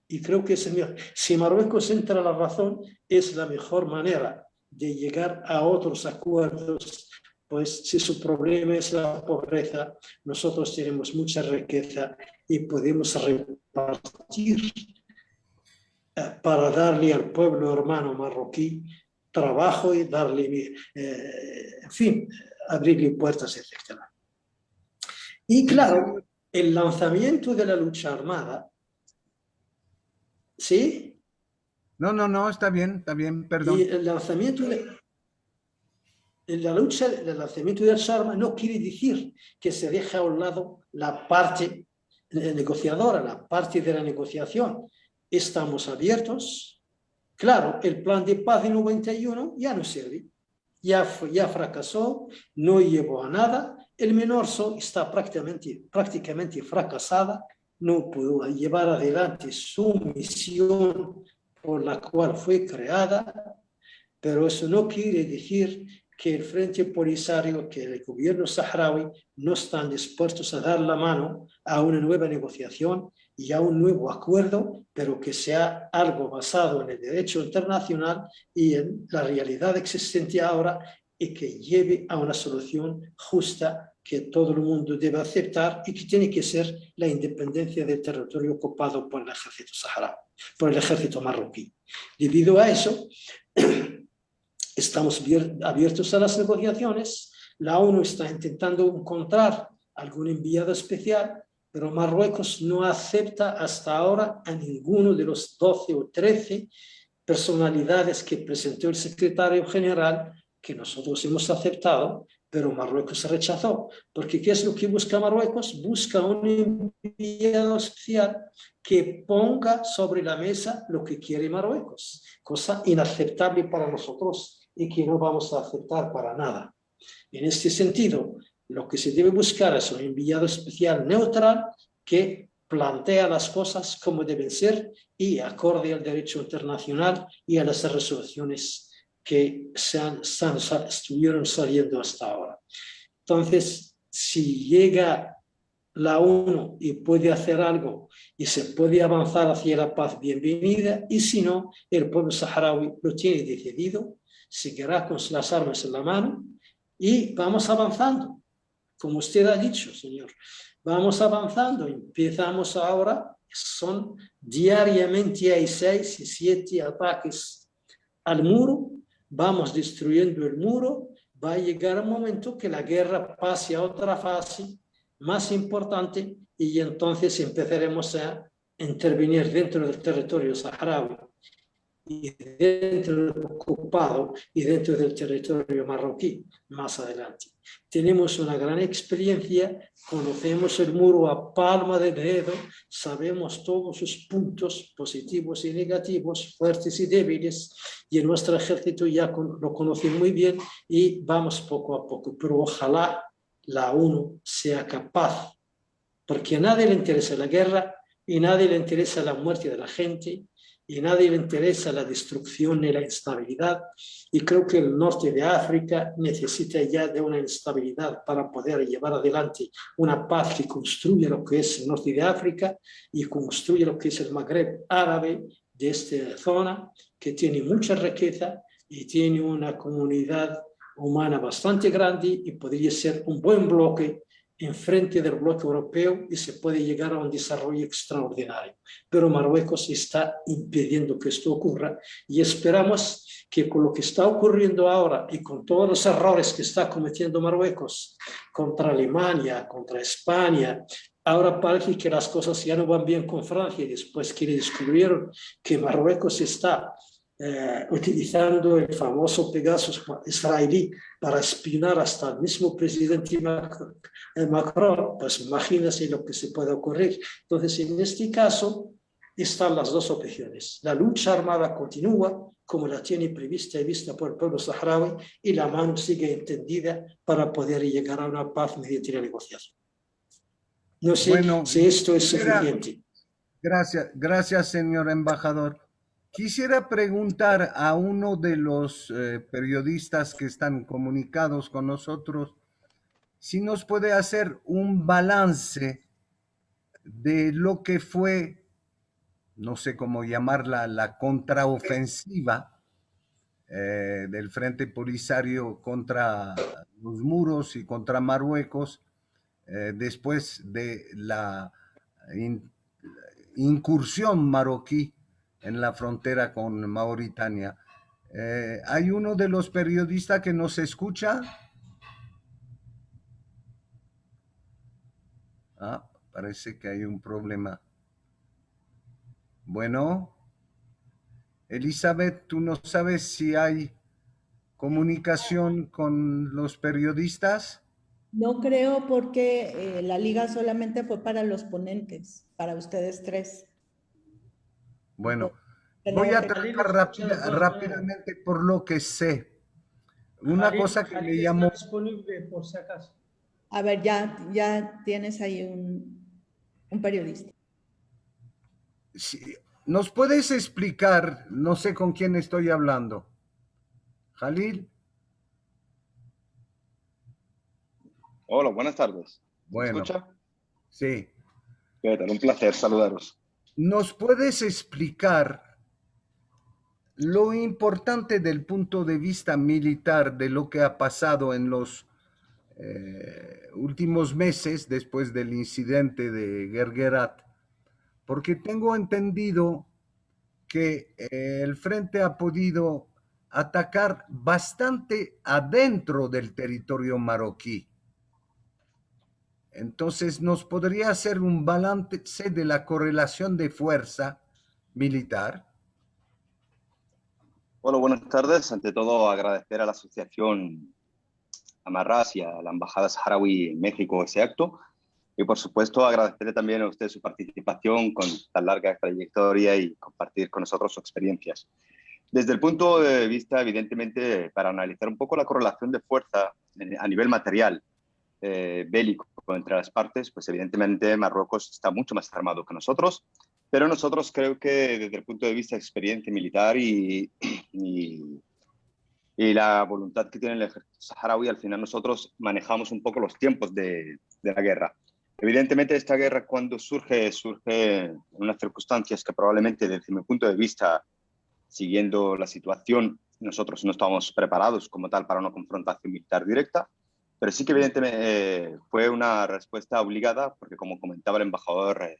Y creo que si Marruecos entra a la razón, es la mejor manera de llegar a otros acuerdos. Pues si su problema es la pobreza, nosotros tenemos mucha riqueza y podemos repartir para darle al pueblo hermano marroquí trabajo y darle, en fin, abrirle puertas, etc. Y claro, el lanzamiento de la lucha armada, ¿sí? No, está bien, perdón. Y el lanzamiento el lanzamiento de las armas no quiere decir que se deje a un lado la parte negociadora, la parte de la negociación. Estamos abiertos, claro, el plan de paz de 91 ya no sirve, ya fracasó, no llevó a nada. El MINURSO está prácticamente fracasada, no pudo llevar adelante su misión por la cual fue creada, pero eso no quiere decir que el Frente Polisario, que el gobierno saharaui no están dispuestos a dar la mano a una nueva negociación y a un nuevo acuerdo, pero que sea algo basado en el derecho internacional y en la realidad existente ahora y que lleve a una solución justa que todo el mundo debe aceptar y que tiene que ser la independencia del territorio ocupado por el ejército saharaui, por el ejército marroquí. Debido a eso, estamos abiertos a las negociaciones. La ONU está intentando encontrar algún enviado especial, pero Marruecos no acepta hasta ahora a ninguno de los 12 o 13 personalidades que presentó el secretario general, que nosotros hemos aceptado, pero Marruecos rechazó. Porque ¿qué es lo que busca Marruecos? Busca un enviado especial que ponga sobre la mesa lo que quiere Marruecos, cosa inaceptable para nosotros y que no vamos a aceptar para nada. En este sentido, lo que se debe buscar es un enviado especial neutral que plantea las cosas como deben ser y acorde al derecho internacional y a las resoluciones que estuvieron saliendo hasta ahora. Entonces, si llega la ONU y puede hacer algo y se puede avanzar hacia la paz, bienvenida, y si no, el pueblo saharaui lo tiene decidido, seguirá con las armas en la mano y vamos avanzando. Como usted ha dicho, señor, vamos avanzando. Empezamos ahora, diariamente hay 6 y 7 ataques al muro, vamos destruyendo el muro, va a llegar un momento que la guerra pase a otra fase más importante y entonces empezaremos a intervenir dentro del territorio saharaui y dentro del ocupado y dentro del territorio marroquí más adelante. Tenemos una gran experiencia, conocemos el muro a palma de dedo, sabemos todos sus puntos positivos y negativos, fuertes y débiles, y en nuestro ejército ya lo conocen muy bien y vamos poco a poco, pero ojalá la ONU sea capaz, porque a nadie le interesa la guerra y a nadie le interesa la muerte de la gente y a nadie le interesa la destrucción ni la instabilidad, y creo que el norte de África necesita ya de una instabilidad para poder llevar adelante una paz que construya lo que es el norte de África y construya lo que es el Magreb árabe de esta zona, que tiene mucha riqueza y tiene una comunidad humana bastante grande y podría ser un buen bloque en frente del bloque europeo y se puede llegar a un desarrollo extraordinario. Pero Marruecos está impidiendo que esto ocurra y esperamos que con lo que está ocurriendo ahora y con todos los errores que está cometiendo Marruecos contra Alemania, contra España, ahora parece que las cosas ya no van bien con Francia y después que descubrieron que Marruecos está utilizando el famoso Pegasus israelí para espionar hasta el mismo presidente Macron, pues imagínense lo que se puede ocurrir. Entonces, en este caso, están las dos opciones. La lucha armada continúa, como la tiene prevista y vista por el pueblo saharaui, y la mano sigue extendida para poder llegar a una paz mediante la negociación. No sé si esto es suficiente. Gracias, señor embajador. Quisiera preguntar a uno de los periodistas que están comunicados con nosotros si nos puede hacer un balance de lo que fue, no sé cómo llamarla, la contraofensiva del Frente Polisario contra los muros y contra Marruecos después de la incursión marroquí en la frontera con Mauritania. ¿Hay uno de los periodistas que nos escucha? Parece que hay un problema. Bueno, Elizabeth, ¿tú no sabes si hay comunicación con los periodistas? No creo, porque la liga solamente fue para los ponentes, para ustedes 3. Bueno, Voy a Perdón, tratar rápidamente por lo que sé. Una cosa que me llamó... Está disponible por si acaso. a ver, ya tienes ahí un periodista. Sí, ¿nos puedes explicar? No sé con quién estoy hablando. Jalil. Hola, buenas tardes. ¿Me Bueno, escucha? sí. ¿Qué tal? Un placer saludaros. ¿Nos puedes explicar lo importante del punto de vista militar de lo que ha pasado en los últimos meses después del incidente de Gergerat? Porque tengo entendido que el frente ha podido atacar bastante adentro del territorio marroquí. Entonces, ¿nos podría hacer un balance de la correlación de fuerza militar? Hola, buenas tardes. Ante todo, agradecer a la asociación Amarras y a la Embajada Saharaui en México ese acto. Y, por supuesto, agradecerle también a usted su participación con tan larga trayectoria y compartir con nosotros sus experiencias. Desde el punto de vista, evidentemente, para analizar un poco la correlación de fuerza a nivel material, bélico entre las partes, pues evidentemente Marruecos está mucho más armado que nosotros, pero nosotros creo que desde el punto de vista de experiencia militar y la voluntad que tiene el ejército saharaui, al final nosotros manejamos un poco los tiempos de la guerra. Evidentemente esta guerra cuando surge en unas circunstancias que probablemente desde mi punto de vista, siguiendo la situación, nosotros no estábamos preparados como tal para una confrontación militar directa, pero sí que evidentemente fue una respuesta obligada, porque como comentaba el embajador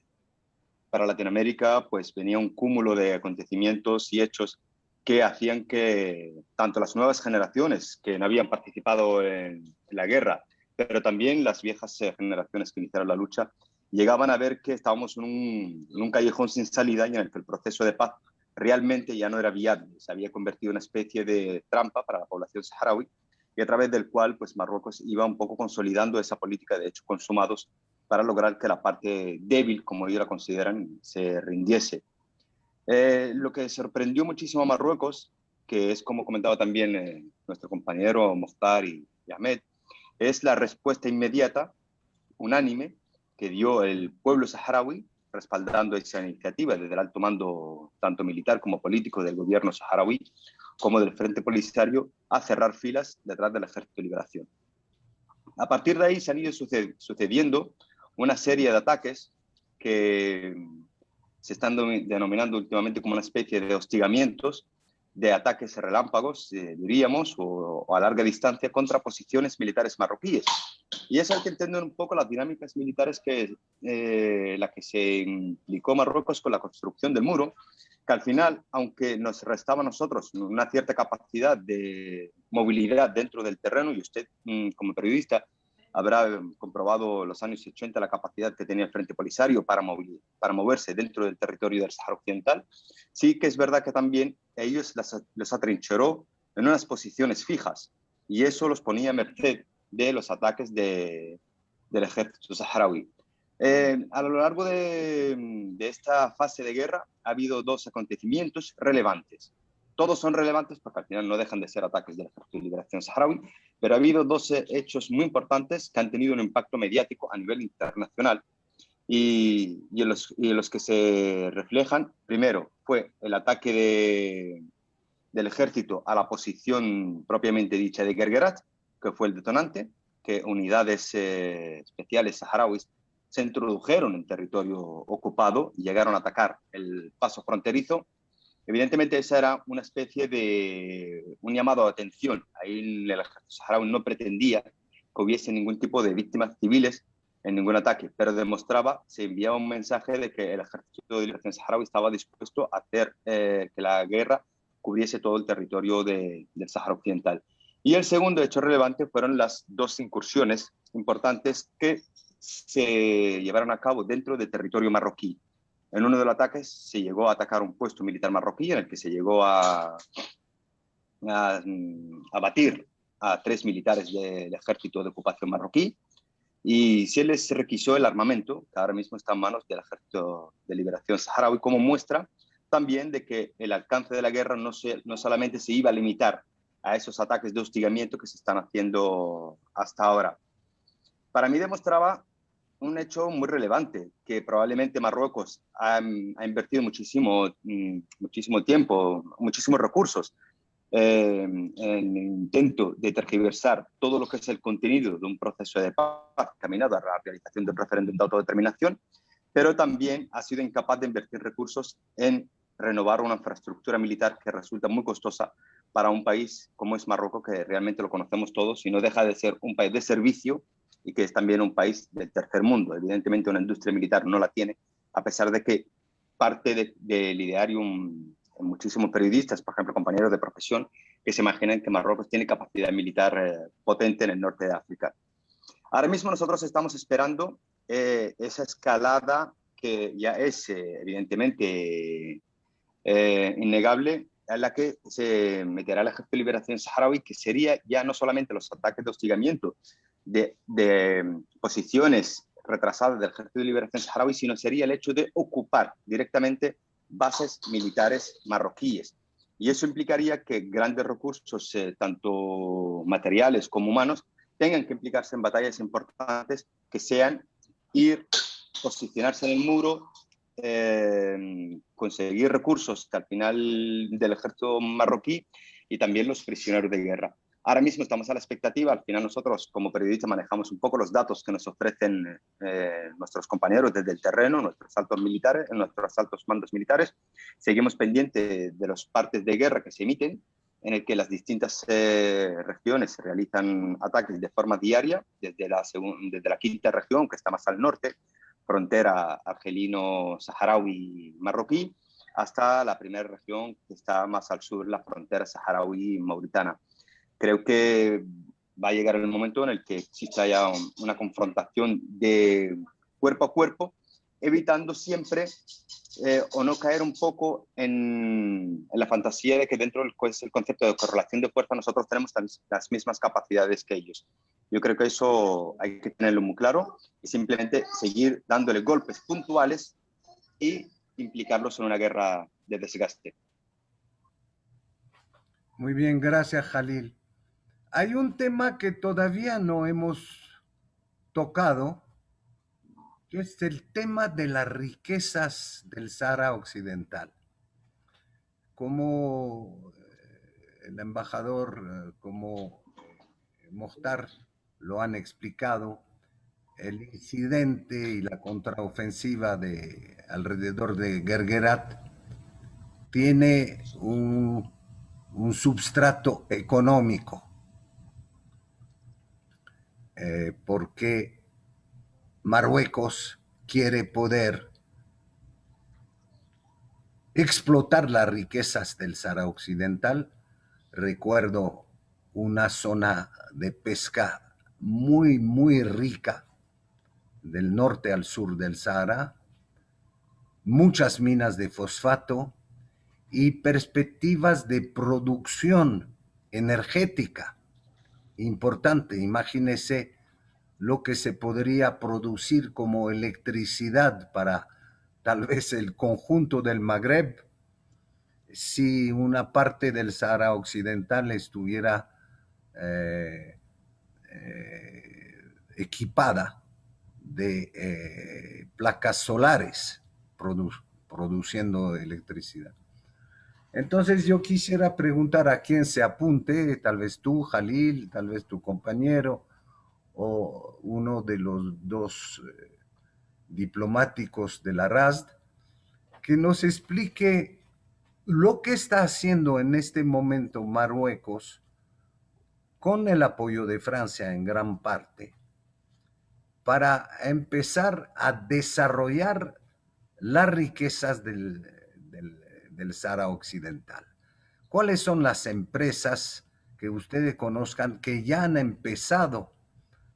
para Latinoamérica, pues venía un cúmulo de acontecimientos y hechos que hacían que tanto las nuevas generaciones que no habían participado en la guerra, pero también las viejas generaciones que iniciaron la lucha, llegaban a ver que estábamos en un callejón sin salida y en el que el proceso de paz realmente ya no era viable. Se había convertido en una especie de trampa para la población saharaui y a través del cual pues, Marruecos iba un poco consolidando esa política de hechos consumados para lograr que la parte débil, como ellos la consideran, se rindiese. Lo que sorprendió muchísimo a Marruecos, que es como comentaba también nuestro compañero Mokhtar y Ahmed, es la respuesta inmediata, unánime, que dio el pueblo saharaui, respaldando esa iniciativa desde el alto mando, tanto militar como político del gobierno saharaui, como del Frente Polisario, a cerrar filas detrás del Ejército de Liberación. A partir de ahí se han ido sucediendo una serie de ataques que se están denominando últimamente como una especie de hostigamientos, de ataques relámpagos, diríamos, o a larga distancia contra posiciones militares marroquíes. Y eso hay que entender un poco las dinámicas militares que la que se implicó Marruecos con la construcción del muro, que al final, aunque nos restaba a nosotros una cierta capacidad de movilidad dentro del terreno, y usted como periodista habrá comprobado los años 80 la capacidad que tenía el Frente Polisario para moverse dentro del territorio del Sáhara Occidental, sí que es verdad que también ellos los atrincheró en unas posiciones fijas y eso los ponía a merced de los ataques del ejército saharaui. A lo largo de esta fase de guerra ha habido dos acontecimientos relevantes. Todos son relevantes porque al final no dejan de ser ataques del Ejército de Liberación Saharaui, pero ha habido dos hechos muy importantes que han tenido un impacto mediático a nivel internacional y en los que se reflejan. Primero fue el ataque del ejército a la posición propiamente dicha de Gergerat, que fue el detonante, que unidades especiales saharauis se introdujeron en territorio ocupado y llegaron a atacar el paso fronterizo. Evidentemente esa era una especie de un llamado de atención. Ahí el ejército saharaui no pretendía que hubiese ningún tipo de víctimas civiles en ningún ataque, pero se enviaba un mensaje de que el ejército de liberación saharaui estaba dispuesto a hacer que la guerra cubriese todo el territorio del Sáhara Occidental. Y el segundo hecho relevante fueron las dos incursiones importantes que se llevaron a cabo dentro del territorio marroquí. En uno de los ataques se llegó a atacar un puesto militar marroquí en el que se llegó a abatir a 3 militares del ejército de ocupación marroquí y se les requisó el armamento, que ahora mismo está en manos del Ejército de Liberación Saharaui, como muestra también de que el alcance de la guerra no solamente se iba a limitar a esos ataques de hostigamiento que se están haciendo hasta ahora. Para mí demostraba un hecho muy relevante, que probablemente Marruecos ha invertido muchísimo tiempo, muchísimos recursos en el intento de tergiversar todo lo que es el contenido de un proceso de paz caminado a la realización del referéndum de autodeterminación, pero también ha sido incapaz de invertir recursos en renovar una infraestructura militar que resulta muy costosa para un país como es Marruecos, que realmente lo conocemos todos y no deja de ser un país de servicio y que es también un país del tercer mundo. Evidentemente una industria militar no la tiene, a pesar de que parte del ideario muchísimos periodistas, por ejemplo, compañeros de profesión, que se imaginan que Marruecos tiene capacidad militar potente en el norte de África. Ahora mismo nosotros estamos esperando esa escalada que ya es evidentemente innegable, en la que se meterá el Ejército de Liberación Saharaui, que sería ya no solamente los ataques de hostigamiento de posiciones retrasadas del Ejército de Liberación Saharaui, sino sería el hecho de ocupar directamente bases militares marroquíes. Y eso implicaría que grandes recursos, tanto materiales como humanos, tengan que implicarse en batallas importantes que sean ir, posicionarse en el muro, conseguir recursos al final del ejército marroquí y también los prisioneros de guerra. Ahora mismo estamos a la expectativa, al final nosotros como periodistas manejamos un poco los datos que nos ofrecen nuestros compañeros desde el terreno, nuestros altos militares, nuestros altos mandos militares. Seguimos pendientes de los partes de guerra que se emiten, en el que las distintas regiones realizan ataques de forma diaria, desde la quinta región, que está más al norte, frontera argelino-saharaui-marroquí, hasta la primera región que está más al sur, la frontera saharaui-mauritana. Creo que va a llegar el momento en el que exista ya una confrontación de cuerpo a cuerpo, evitando siempre o no caer un poco en la fantasía de que dentro del concepto de correlación de fuerza nosotros tenemos las mismas capacidades que ellos. Yo creo que eso hay que tenerlo muy claro y simplemente seguir dándole golpes puntuales y implicarlos en una guerra de desgaste. Muy bien, gracias, Jalil. Hay un tema que todavía no hemos tocado, que es el tema de las riquezas del Sahara Occidental. Como el embajador, como Mohtar lo han explicado, el incidente y la contraofensiva alrededor de Guerguerat tiene un substrato económico, porque Marruecos quiere poder explotar las riquezas del Sahara Occidental. Recuerdo una zona de pesca muy, muy rica del norte al sur del Sahara, muchas minas de fosfato y perspectivas de producción energética importante. Imagínese lo que se podría producir como electricidad para tal vez el conjunto del Magreb si una parte del Sahara Occidental estuviera equipada de placas solares produciendo electricidad. Entonces yo quisiera preguntar a quien se apunte, tal vez tú, Jalil, tal vez tu compañero, o uno de los dos diplomáticos de la RASD, que nos explique lo que está haciendo en este momento Marruecos, con el apoyo de Francia en gran parte, para empezar a desarrollar las riquezas del Sahara Occidental. ¿Cuáles son las empresas que ustedes conozcan que ya han empezado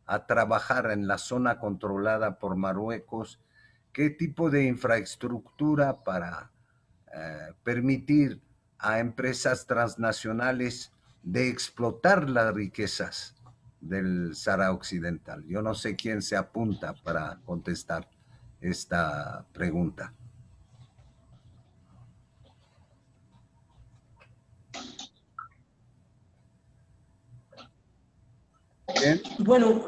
a trabajar en la zona controlada por Marruecos? ¿Qué tipo de infraestructura para permitir a empresas transnacionales de explotar las riquezas del Sahara Occidental? Yo no sé quién se apunta para contestar esta pregunta. Bien. Bueno,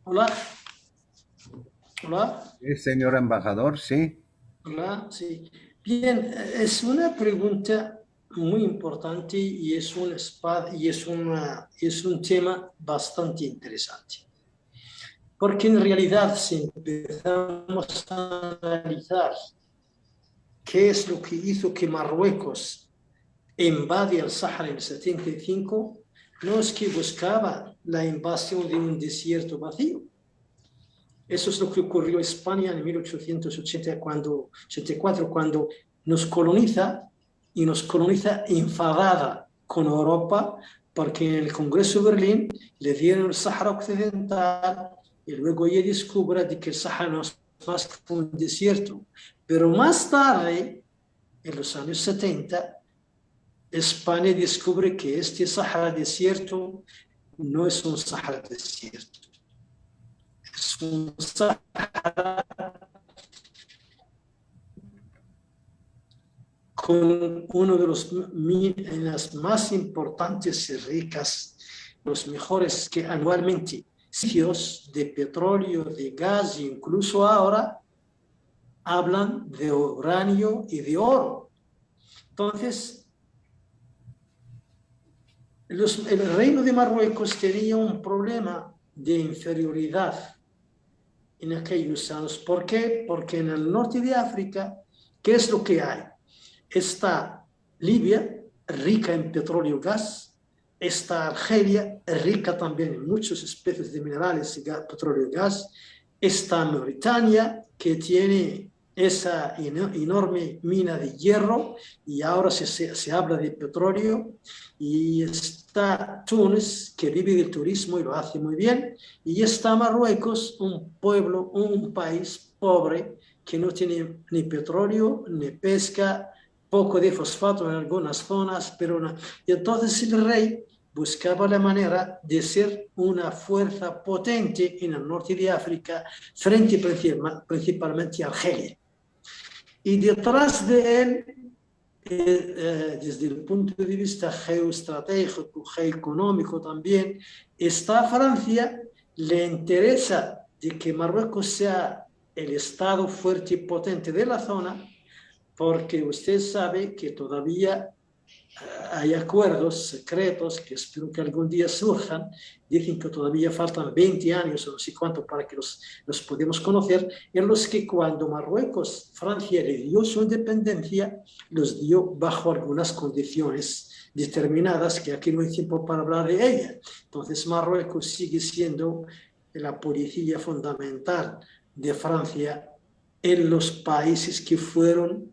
hola. Hola. Señor embajador, sí. Hola, sí. Bien, es una pregunta muy importante y es un tema bastante interesante. Porque en realidad, si empezamos a analizar qué es lo que hizo que Marruecos invade el Sáhara en el 75, no es que buscaba la invasión de un desierto vacío. Eso es lo que ocurrió en España en 1884, cuando nos coloniza, y nos coloniza enfadada con Europa, porque en el Congreso de Berlín le dieron el Sáhara Occidental y luego ella descubre de que el Sáhara no es más que un desierto. Pero más tarde, en los años 70, España descubre que este Sáhara desierto no es un Sáhara desierto. Es un Sáhara con uno de los minas más importantes y ricas, los mejores que anualmente sitios de petróleo, de gas e incluso ahora hablan de uranio y de oro. Entonces, el reino de Marruecos tenía un problema de inferioridad en aquellos años. ¿Por qué? Porque en el norte de África, ¿qué es lo que hay? Está Libia, rica en petróleo y gas. Está Argelia, rica también en muchas especies de minerales, y gas, petróleo y gas. Está Mauritania, que tiene esa enorme mina de hierro y ahora se habla de petróleo. Y está Túnez, que vive del turismo y lo hace muy bien. Y está Marruecos, un país pobre que no tiene ni petróleo, ni pesca, poco de fosfato en algunas zonas, pero no. Y entonces el rey buscaba la manera de ser una fuerza potente en el norte de África, frente principalmente a Argelia. Y detrás de él, desde el punto de vista geoestratégico, geoeconómico también, está Francia. Le interesa de que Marruecos sea el estado fuerte y potente de la zona, porque usted sabe que todavía hay acuerdos secretos que espero que algún día surjan. Dicen que todavía faltan 20 años o no sé cuánto para que los podamos conocer, en los que cuando Francia le dio su independencia, los dio bajo algunas condiciones determinadas, que aquí no hay tiempo para hablar de ellas. Entonces Marruecos sigue siendo la policía fundamental de Francia en los países que son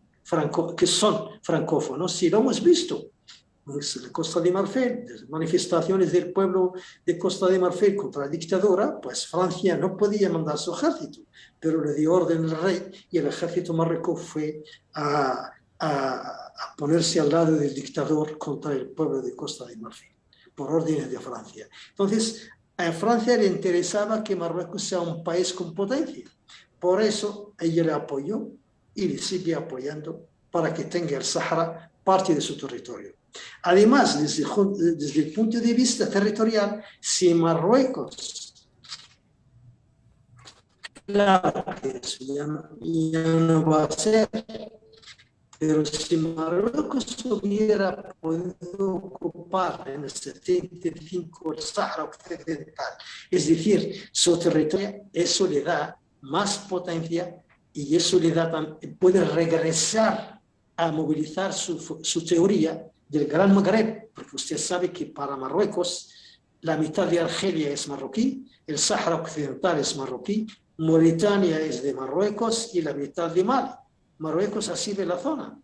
francófonos. Sí, lo hemos visto. La Costa de Marfil, manifestaciones del pueblo de Costa de Marfil contra la dictadura, pues Francia no podía mandar su ejército, pero le dio orden al rey y el ejército marroquí fue a ponerse al lado del dictador contra el pueblo de Costa de Marfil, por órdenes de Francia. Entonces, a Francia le interesaba que Marruecos sea un país con potencia. Por eso ella le apoyó y le sigue apoyando para que tenga el Sáhara parte de su territorio. Además, desde el punto de vista territorial, si Marruecos, claro que eso ya no va a ser, pero si Marruecos hubiera podido ocupar en el 75 el Sáhara Occidental, es decir, su territorio, eso le da más potencia y eso le da, puede regresar a movilizar su teoría del Gran Magreb, porque usted sabe que para Marruecos la mitad de Argelia es marroquí, el Sáhara Occidental es marroquí, Mauritania es de Marruecos y la mitad de Mali. Marruecos así ve la zona.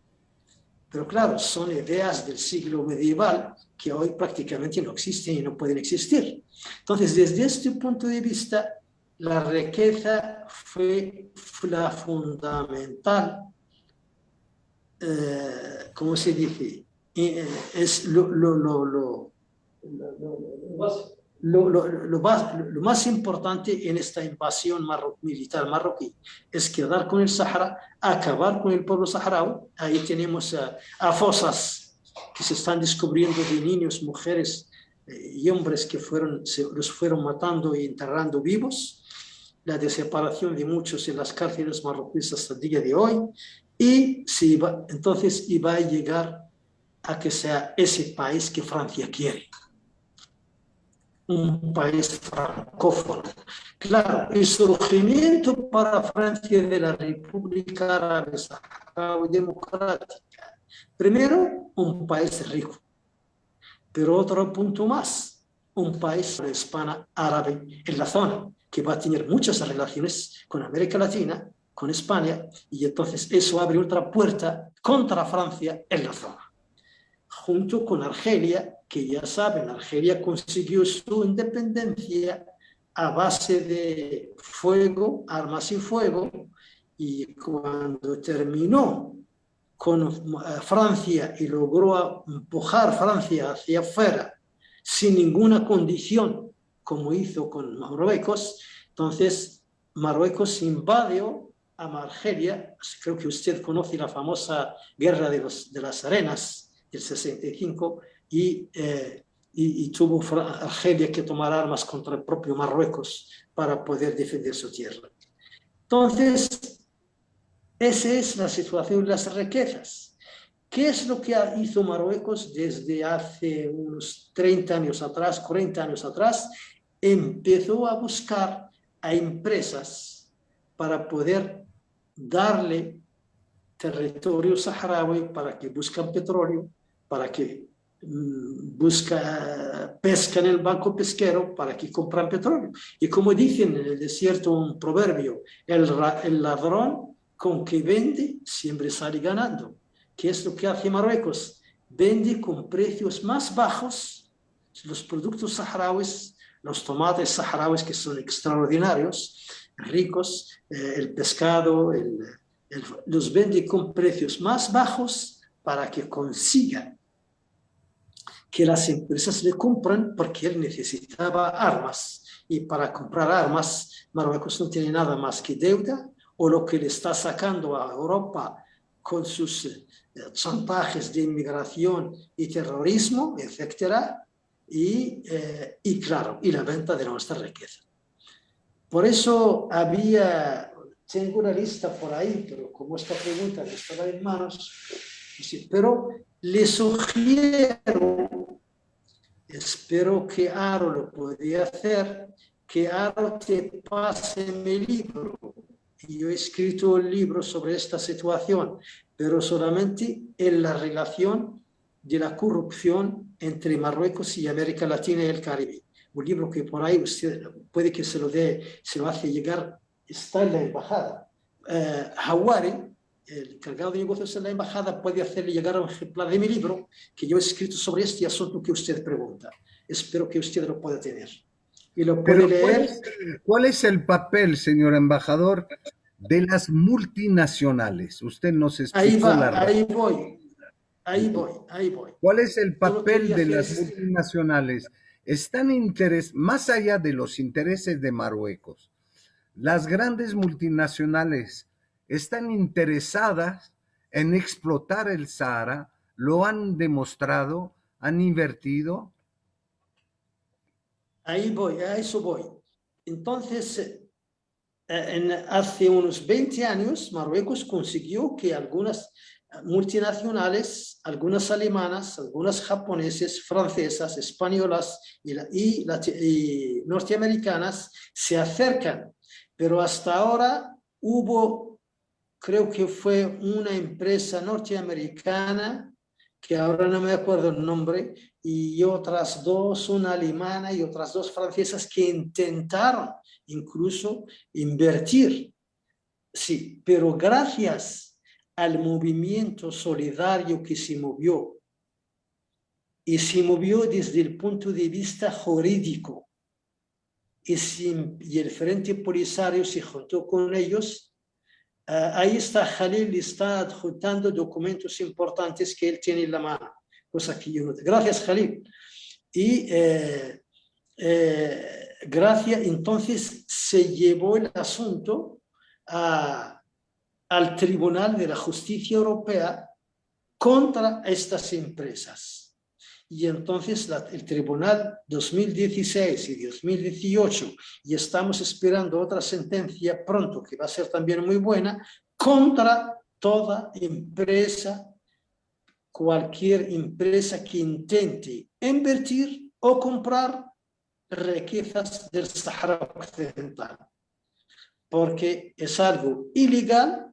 Pero claro, son ideas del siglo medieval que hoy prácticamente no existen y no pueden existir. Entonces, desde este punto de vista, la riqueza fue la fundamental, ¿cómo se dice? Es lo más importante en esta invasión militar marroquí, es quedar con el Sáhara, acabar con el pueblo saharaui. Ahí tenemos a fosas que se están descubriendo de niños, mujeres y hombres que los fueron matando y enterrando vivos, la desaparición de muchos en las cárceles marroquíes hasta el día de hoy, y entonces iba a llegar a que sea ese país que Francia quiere, un país francófono. Claro, el surgimiento para Francia de la República Árabe Saharaui Democrática, primero, un país rico, pero otro punto más, un país hispano-árabe en la zona, que va a tener muchas relaciones con América Latina, con España, y entonces eso abre otra puerta contra Francia en la zona. Junto con Argelia, que ya saben, Argelia consiguió su independencia a base de fuego, armas y fuego, y cuando terminó con Francia y logró empujar Francia hacia afuera sin ninguna condición, como hizo con Marruecos, entonces Marruecos invadió a Argelia. Creo que usted conoce la famosa guerra de las arenas del 65, y tuvo Argelia que tomar armas contra el propio Marruecos para poder defender su tierra. Entonces, esa es la situación de las riquezas. ¿Qué es lo que hizo Marruecos desde hace unos 30 años atrás, 40 años atrás? Empezó a buscar a empresas para poder darle territorio saharaui para que busquen petróleo, para que pescan en el banco pesquero, para que compran petróleo. Y como dicen en el desierto un proverbio, el ladrón con que vende siempre sale ganando. ¿Qué es lo que hace Marruecos? Vende con precios más bajos los productos saharauis, los tomates saharauis, que son extraordinarios, ricos, el pescado, los vende con precios más bajos para que consigan que las empresas le compran, porque él necesitaba armas, y para comprar armas Marruecos no tiene nada más que deuda, o lo que le está sacando a Europa con sus chantajes de inmigración y terrorismo, etcétera, y claro, y la venta de nuestra riqueza. Por eso tengo una lista por ahí, pero como esta pregunta me estaba en manos, pero le sugiero, espero que Aro lo pueda hacer, que Aro te pase mi libro. Yo he escrito un libro sobre esta situación, pero solamente en la relación de la corrupción entre Marruecos y América Latina y el Caribe. Un libro que por ahí usted puede que se lo hace llegar, está en la embajada. Hawari, el encargado de negocios en la embajada, puede hacerle llegar un ejemplar de mi libro que yo he escrito sobre este asunto que usted pregunta. Espero que usted lo pueda tener y lo puede leer. ¿Cuál es el papel, señor embajador, de las multinacionales? Usted nos explicó ahí voy. ¿Cuál es el papel de las multinacionales? Más allá de los intereses de Marruecos, las grandes multinacionales están interesadas en explotar el Sahara, lo han demostrado, han invertido. Ahí voy, a eso voy. Entonces, hace unos 20 años, Marruecos consiguió que algunas multinacionales, algunas alemanas, algunas japonesas, francesas, españolas y norteamericanas se acercan. Pero hasta ahora creo que fue una empresa norteamericana, que ahora no me acuerdo el nombre, y otras dos, una alemana y otras dos francesas, que intentaron incluso invertir. Sí, pero gracias al movimiento solidario que se movió, y se movió desde el punto de vista jurídico, y el Frente Polisario se juntó con ellos. Ahí está Khalil, está adjuntando documentos importantes que él tiene en la mano, cosa que yo no tengo. Gracias, Khalil. Y gracias, entonces se llevó el asunto al Tribunal de la Justicia Europea contra estas empresas. Y entonces el Tribunal 2016 y 2018, y estamos esperando otra sentencia pronto, que va a ser también muy buena, contra toda empresa, cualquier empresa que intente invertir o comprar riquezas del Sahara Occidental, porque es algo ilegal.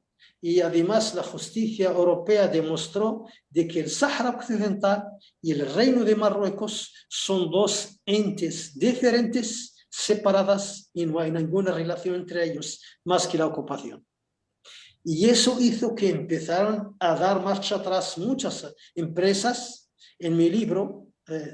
Y además la justicia europea demostró de que el Sahara Occidental y el Reino de Marruecos son dos entes diferentes, separadas, y no hay ninguna relación entre ellos más que la ocupación. Y eso hizo que empezaron a dar marcha atrás muchas empresas. En mi libro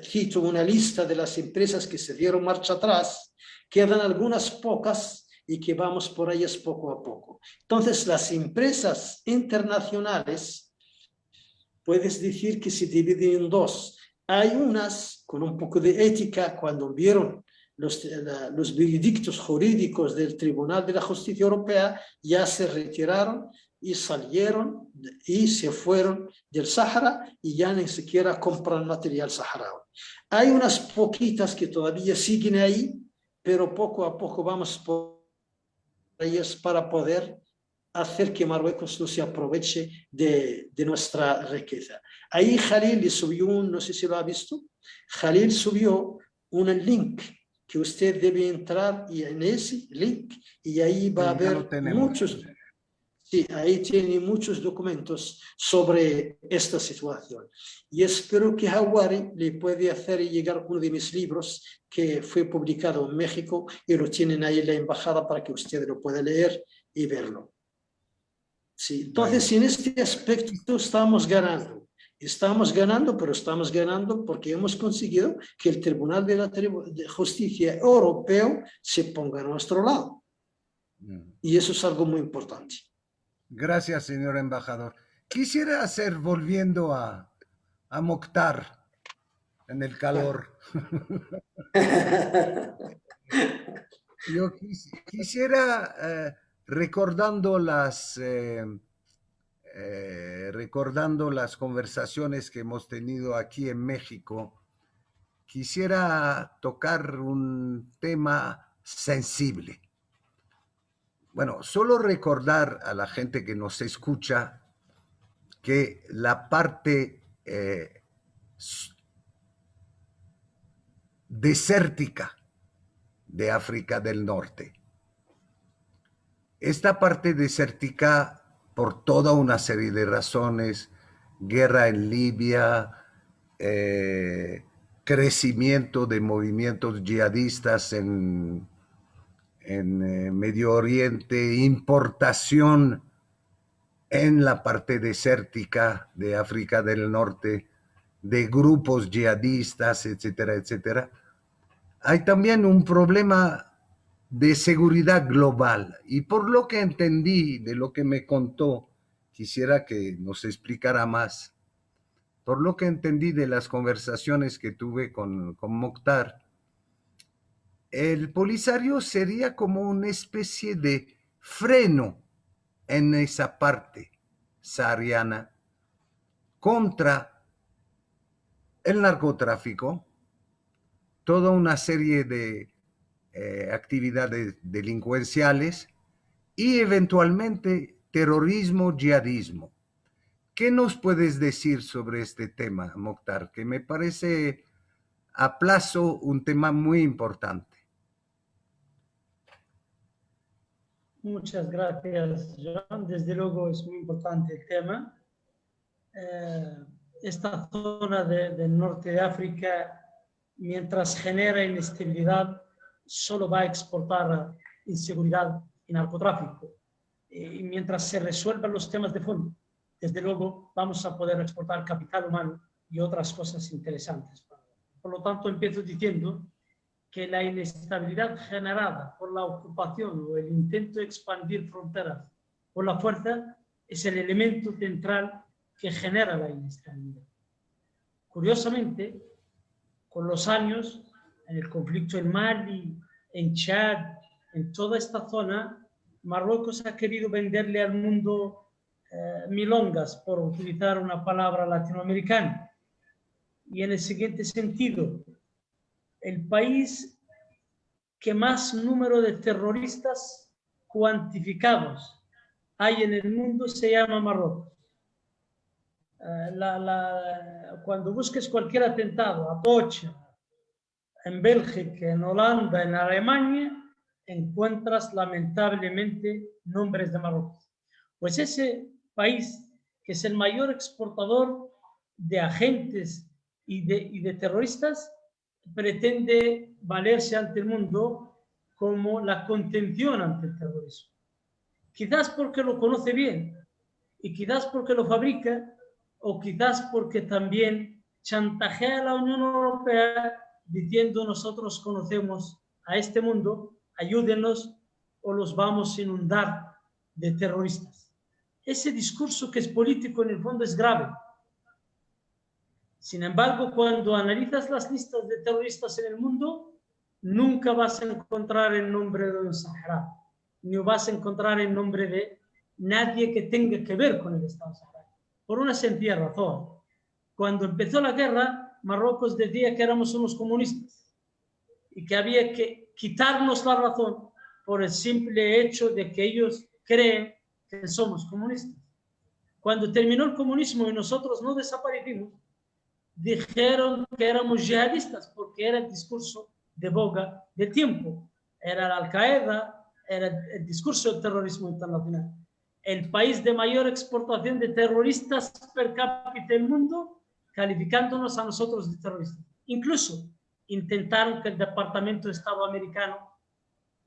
cito una lista de las empresas que se dieron marcha atrás, quedan algunas pocas, y que vamos por ellas poco a poco. Entonces, las empresas internacionales, puedes decir que se dividen en dos. Hay unas con un poco de ética, cuando vieron los veredictos jurídicos del Tribunal de la Justicia Europea, ya se retiraron y salieron y se fueron del Sahara y ya ni siquiera compran material saharaui. Hay unas poquitas que todavía siguen ahí, pero poco a poco vamos por ellas para poder hacer que Marruecos no se aproveche de nuestra riqueza. Ahí Jalil le subió no sé si lo ha visto, Jalil subió un link que usted debe entrar, y en ese link, y ahí va a haber muchos, sí, ahí tiene muchos documentos sobre esta situación. Y espero que Hawari le puede hacer llegar uno de mis libros que fue publicado en México, y lo tienen ahí en la embajada para que usted lo pueda leer y verlo. Sí, entonces en este aspecto estamos ganando. Estamos ganando, pero estamos ganando porque hemos conseguido que el Tribunal de Justicia Europeo se ponga a nuestro lado. Y eso es algo muy importante. Gracias, señor embajador. Quisiera hacer, volviendo a Mokhtar en el calor. Yo quisiera, recordando las conversaciones que hemos tenido aquí en México, quisiera tocar un tema sensible. Bueno, solo recordar a la gente que nos escucha que la parte desértica de África del Norte, esta parte desértica, por toda una serie de razones, guerra en Libia, crecimiento de movimientos yihadistas en Medio Oriente, importación en la parte desértica de África del Norte de grupos yihadistas, etcétera, etcétera. Hay también un problema de seguridad global, y por lo que entendí de lo que me contó, quisiera que nos explicara más. Por lo que entendí de las conversaciones que tuve con Mokhtar, el Polisario sería como una especie de freno en esa parte sahariana contra el narcotráfico, toda una serie de actividades delincuenciales y eventualmente terrorismo, yihadismo. ¿Qué nos puedes decir sobre este tema, Mokhtar? Que me parece a plazo un tema muy importante. Muchas gracias, John. Desde luego es muy importante el tema. Esta zona del norte de África, mientras genera inestabilidad, solo va a exportar inseguridad y narcotráfico. Y mientras se resuelvan los temas de fondo, desde luego vamos a poder exportar capital humano y otras cosas interesantes. Por lo tanto, empiezo diciendo que la inestabilidad generada por la ocupación o el intento de expandir fronteras por la fuerza es el elemento central que genera la inestabilidad. Curiosamente, con los años, en el conflicto en Mali, en Chad, en toda esta zona, Marruecos ha querido venderle al mundo milongas, por utilizar una palabra latinoamericana. Y en el siguiente sentido, el país que más número de terroristas cuantificados hay en el mundo se llama Marruecos. Cuando busques cualquier atentado, Atocha, en Bélgica, en Holanda, en Alemania, encuentras lamentablemente nombres de Marruecos. Pues ese país, que es el mayor exportador de agentes y de terroristas, pretende valerse ante el mundo como la contención ante el terrorismo. Quizás porque lo conoce bien, y quizás porque lo fabrica, o quizás porque también chantajea a la Unión Europea diciendo: nosotros conocemos a este mundo, ayúdenos o los vamos a inundar de terroristas. Ese discurso, que es político, en el fondo es grave. Sin embargo, cuando analizas las listas de terroristas en el mundo, nunca vas a encontrar el nombre de un saharaui, ni vas a encontrar el nombre de nadie que tenga que ver con el Estado saharaui. Por una sencilla razón. Cuando empezó la guerra, Marruecos decía que éramos unos comunistas y que había que quitarnos la razón por el simple hecho de que ellos creen que somos comunistas. Cuando terminó el comunismo y nosotros no desaparecimos, dijeron que éramos yihadistas, porque era el discurso de boga de tiempo. Era la Al-Qaeda, era el discurso del terrorismo internacional. El país de mayor exportación de terroristas per cápita del mundo, calificándonos a nosotros de terroristas. Incluso intentaron que el Departamento de Estado americano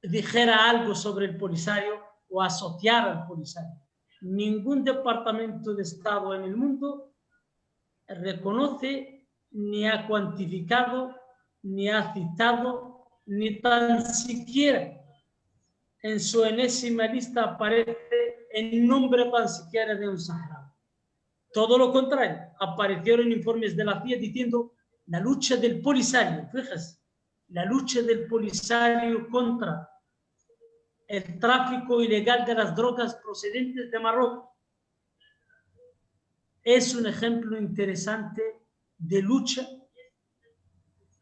dijera algo sobre el Polisario o asociara al Polisario. Ningún Departamento de Estado en el mundo reconoce, ni ha cuantificado, ni ha citado, ni tan siquiera en su enésima lista aparece el nombre tan siquiera de un saharaui. Todo lo contrario, aparecieron informes de la CIA diciendo: la lucha del Polisario, fíjese, la lucha del Polisario contra el tráfico ilegal de las drogas procedentes de Marruecos es un ejemplo interesante de lucha,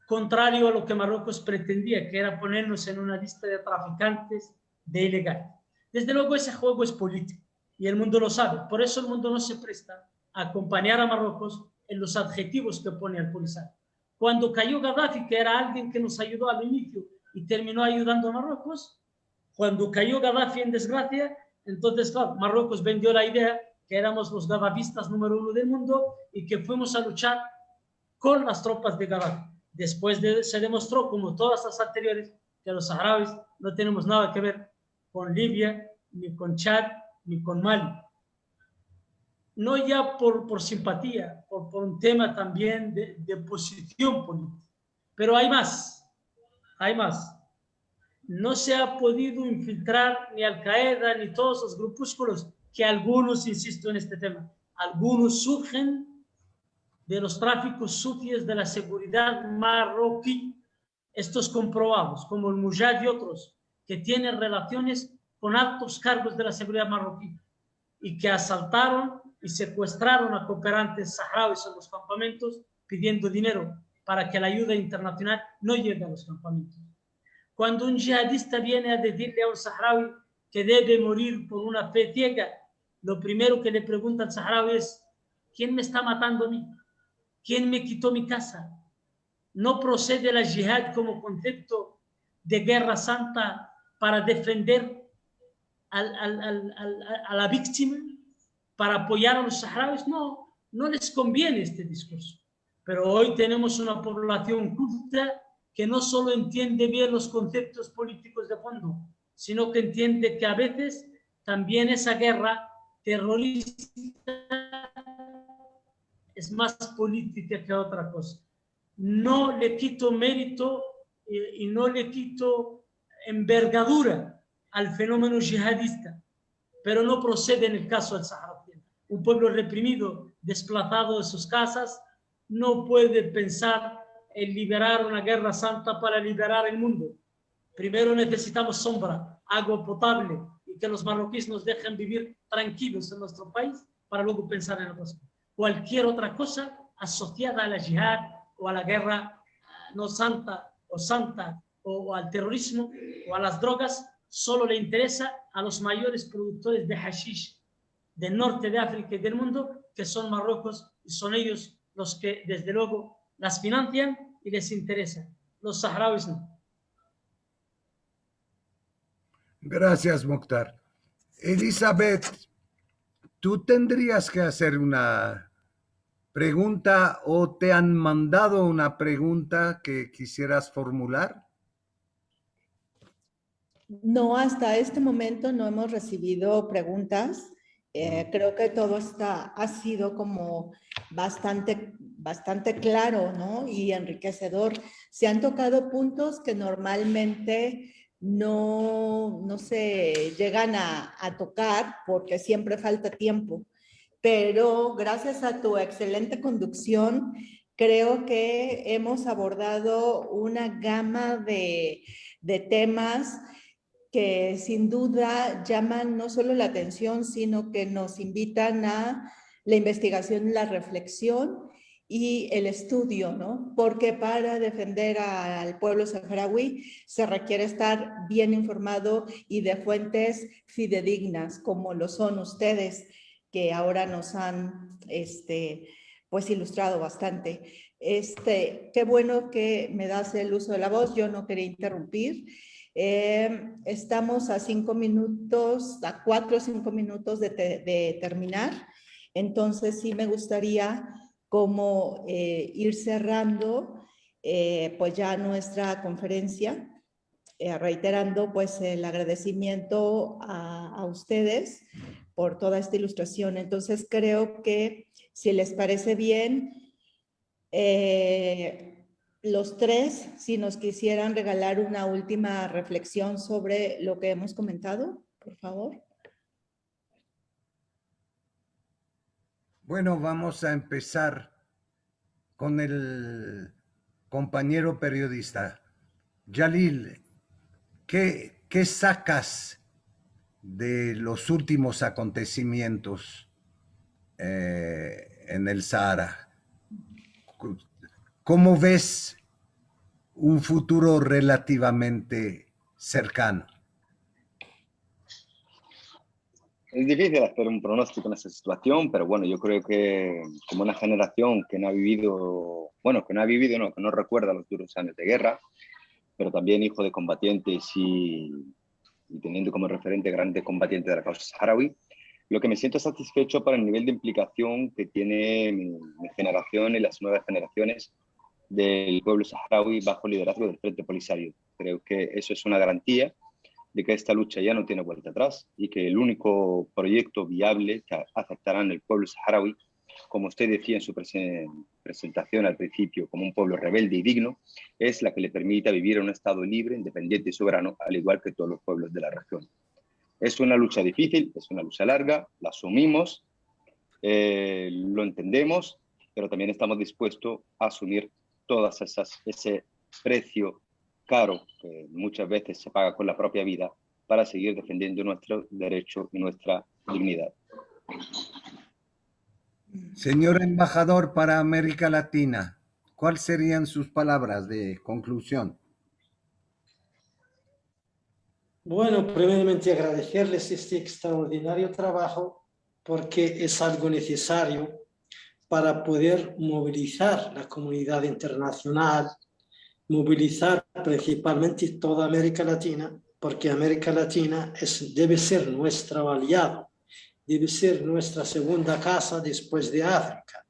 contrario a lo que Marruecos pretendía, que era ponernos en una lista de traficantes, de ilegales. Desde luego, ese juego es político y el mundo lo sabe. Por eso el mundo no se presta a acompañar a Marruecos en los adjetivos que pone al Polisario. Cuando cayó Gaddafi, que era alguien que nos ayudó al inicio y terminó ayudando a Marruecos, cuando cayó Gaddafi en desgracia, entonces, claro, Marruecos vendió la idea que éramos los gadafistas número 1 del mundo y que fuimos a luchar con las tropas de Gaddafi. Después se demostró, como todas las anteriores, que los saharauis no tenemos nada que ver con Libia, ni con Chad, ni con Mali. No ya por simpatía, por un tema también de posición política. Pero hay más, hay más. No se ha podido infiltrar ni Al-Qaeda ni todos los grupúsculos, que algunos, insisto en este tema, algunos surgen de los tráficos sucios de la seguridad marroquí, estos comprobados, como el Mujad y otros, que tienen relaciones con altos cargos de la seguridad marroquí y que asaltaron y secuestraron a cooperantes saharauis en los campamentos pidiendo dinero para que la ayuda internacional no llegue a los campamentos. Cuando un yihadista viene a decirle a un saharaui que debe morir por una fe ciega, lo primero que le pregunta al saharaui es: ¿quién me está matando a mí? ¿Quién me quitó mi casa? No procede la yihad como concepto de guerra santa para defender a la víctima, para apoyar a los saharauis. No, no les conviene este discurso. Pero hoy tenemos una población culta que no solo entiende bien los conceptos políticos de fondo, sino que entiende que a veces también esa guerra terrorista es más política que otra cosa. No le quito mérito y no le quito envergadura al fenómeno yihadista, pero no procede en el caso del Sahara Occidental. Un pueblo reprimido, desplazado de sus casas, no puede pensar en liberar una guerra santa para liberar el mundo. Primero necesitamos sombra, agua potable y que los marroquíes nos dejen vivir tranquilos en nuestro país para luego pensar en la cosa. Cualquier otra cosa asociada a la yihad o a la guerra no santa o al terrorismo o a las drogas, solo le interesa a los mayores productores de hashish del norte de África y del mundo, que son Marruecos, y son ellos los que desde luego las financian y les interesa. Los saharauis no. Gracias, Mokhtar. Elizabeth, tú tendrías que hacer una pregunta o te han mandado una pregunta que quisieras formular. No, hasta este momento no hemos recibido preguntas. Creo que todo ha sido como bastante claro, ¿no? Y enriquecedor. Se han tocado puntos que normalmente no se llegan a tocar porque siempre falta tiempo. Pero gracias a tu excelente conducción, creo que hemos abordado una gama de temas que sin duda llaman no solo la atención, sino que nos invitan a la investigación, la reflexión y el estudio, ¿no? Porque para defender al pueblo saharaui se requiere estar bien informado y de fuentes fidedignas, como lo son ustedes, que ahora nos han pues ilustrado bastante. Qué bueno que me das el uso de la voz, yo no quería interrumpir. Estamos a 4 o 5 minutos de terminar, entonces sí me gustaría como ir cerrando pues ya nuestra conferencia, reiterando pues el agradecimiento a ustedes por toda esta ilustración. Entonces creo que si les parece bien, los tres, si nos quisieran regalar una última reflexión sobre lo que hemos comentado, por favor. Bueno, vamos a empezar con el compañero periodista. Jalil, ¿qué sacas de los últimos acontecimientos en el Sahara? ¿Cómo ves un futuro relativamente cercano? Es difícil hacer un pronóstico en esta situación, pero bueno, yo creo que como una generación que no ha vivido, que no recuerda los duros años de guerra, pero también hijo de combatientes y teniendo como referente grandes combatientes de la causa saharaui, lo que me siento satisfecho para el nivel de implicación que tiene mi generación y las nuevas generaciones del pueblo saharaui bajo el liderazgo del Frente Polisario. Creo que eso es una garantía de que esta lucha ya no tiene vuelta atrás y que el único proyecto viable que aceptará el pueblo saharaui, como usted decía en su presentación al principio, como un pueblo rebelde y digno, es la que le permita vivir en un estado libre, independiente y soberano, al igual que todos los pueblos de la región. Es una lucha difícil, es una lucha larga, la asumimos, lo entendemos, pero también estamos dispuestos a asumir todas ese precio caro que muchas veces se paga con la propia vida para seguir defendiendo nuestro derecho y nuestra dignidad. Señor embajador para América Latina, ¿cuáles serían sus palabras de conclusión? Bueno, primeramente agradecerles este extraordinario trabajo porque es algo necesario para poder movilizar la comunidad internacional, movilizar principalmente toda América Latina, porque América Latina debe ser nuestro aliado, debe ser nuestra segunda casa después de África.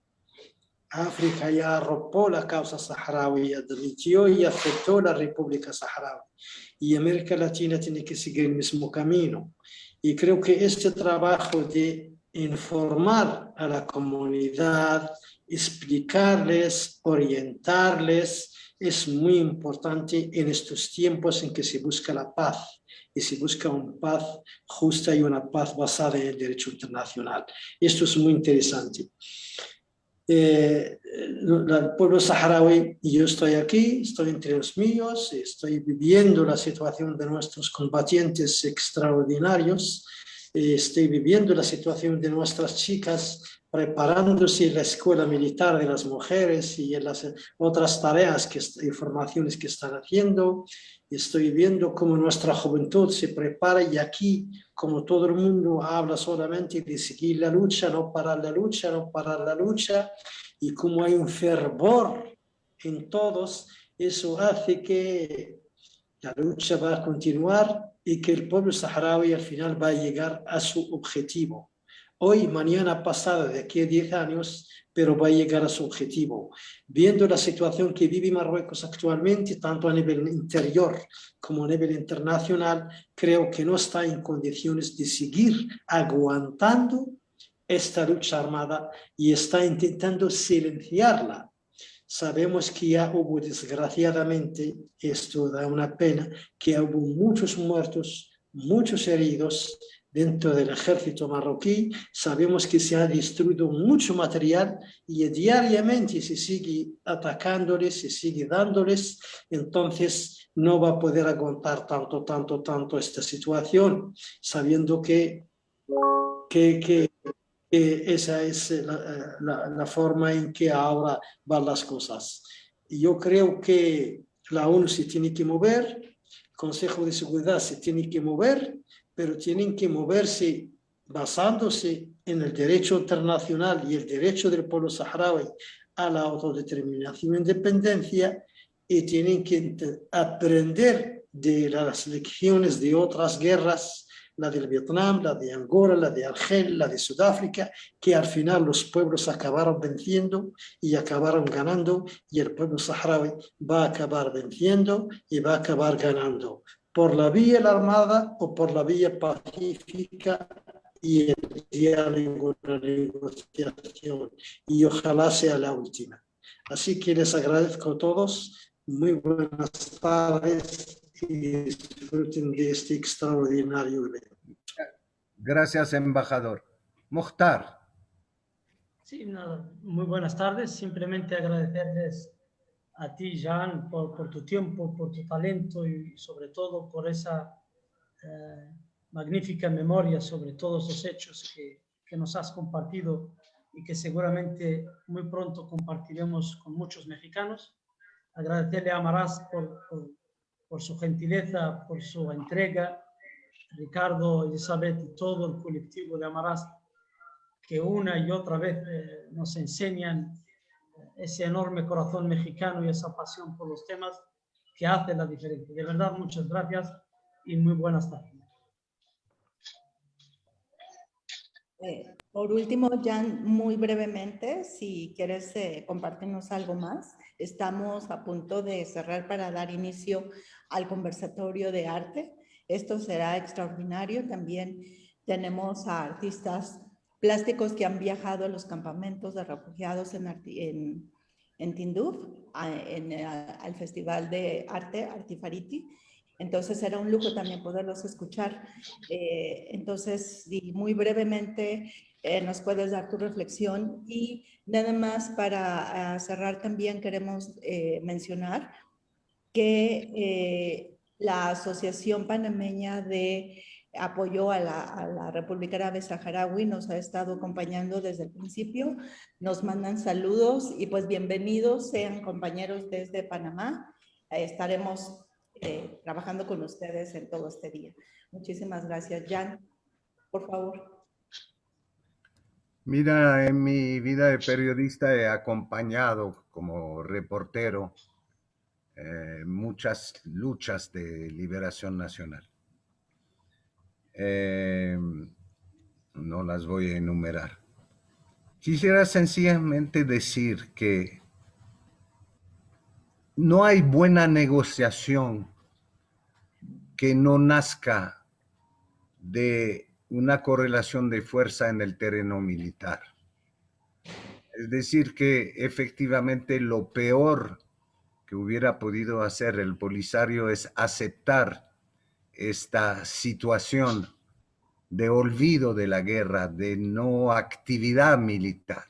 África ya arropó la causa saharaui, admitió y aceptó la República Saharaui. Y América Latina tiene que seguir el mismo camino. Y creo que este trabajo de informar a la comunidad, explicarles, orientarles, es muy importante en estos tiempos en que se busca la paz. Y se busca una paz justa y una paz basada en el derecho internacional. Esto es muy interesante. El pueblo saharaui, y yo estoy aquí, estoy entre los míos, estoy viviendo la situación de nuestros combatientes extraordinarios, estoy viviendo la situación de nuestras chicas preparándose en la escuela militar de las mujeres y en las otras tareas y formaciones que están haciendo. Estoy viendo cómo nuestra juventud se prepara y aquí, como todo el mundo habla solamente de seguir la lucha, no parar la lucha, no parar la lucha, y como hay un fervor en todos, eso hace que la lucha va a continuar y que el pueblo saharaui al final va a llegar a su objetivo. Hoy, mañana, pasado, de aquí a 10 años, pero va a llegar a su objetivo. Viendo la situación que vive Marruecos actualmente, tanto a nivel interior como a nivel internacional, creo que no está en condiciones de seguir aguantando esta lucha armada y está intentando silenciarla. Sabemos que ya hubo, desgraciadamente, esto da una pena, que hubo muchos muertos, muchos heridos dentro del ejército marroquí. Sabemos que se ha destruido mucho material y diariamente se sigue atacándoles, se sigue dándoles. Entonces no va a poder aguantar tanto esta situación, sabiendo que esa es la forma en que ahora van las cosas. Y yo creo que la ONU se tiene que mover, el Consejo de Seguridad se tiene que mover, pero tienen que moverse basándose en el derecho internacional y el derecho del pueblo saharaui a la autodeterminación e independencia, y tienen que aprender de las lecciones de otras guerras, la del Vietnam, la de Angola, la de Argel, la de Sudáfrica, que al final los pueblos acabaron venciendo y acabaron ganando, y el pueblo saharaui va a acabar venciendo y va a acabar ganando, por la vía la armada o por la vía pacífica y el diálogo, la negociación, y ojalá sea la última. Así que les agradezco a todos, muy buenas tardes y disfruten de este extraordinario evento. Gracias, embajador. Mukhtar. Sí, nada, muy buenas tardes. Simplemente agradecerles a ti, Jan, por tu tiempo, por tu talento y sobre todo por esa magnífica memoria sobre todos los hechos que nos has compartido y que seguramente muy pronto compartiremos con muchos mexicanos. Agradecerle a Amaraz por su gentileza, por su entrega, Ricardo, Elizabeth y todo el colectivo de Amaraz, que una y otra vez nos enseñan ese enorme corazón mexicano y esa pasión por los temas que hace la diferencia. De verdad, muchas gracias y muy buenas tardes. Por último, Jan, muy brevemente, si quieres compartirnos algo más. Estamos a punto de cerrar para dar inicio al conversatorio de arte. Esto será extraordinario. También tenemos a artistas plásticos que han viajado a los campamentos de refugiados en Tinduf, al Festival de Arte Artifariti. Entonces será un lujo también poderlos escuchar. Entonces, y muy brevemente, nos puedes dar tu reflexión. Y nada más para cerrar, también queremos mencionar que la Asociación Panameña de Apoyo a la República Árabe Saharaui nos ha estado acompañando desde el principio. Nos mandan saludos y pues bienvenidos sean compañeros desde Panamá. Estaremos trabajando con ustedes en todo este día. Muchísimas gracias. Jan, por favor. Mira, en mi vida de periodista he acompañado como reportero muchas luchas de liberación nacional. No las voy a enumerar. Quisiera sencillamente decir que no hay buena negociación que no nazca de una correlación de fuerza en el terreno militar. Es decir, que efectivamente lo peor que hubiera podido hacer el Polisario es aceptar esta situación de olvido de la guerra, de no actividad militar.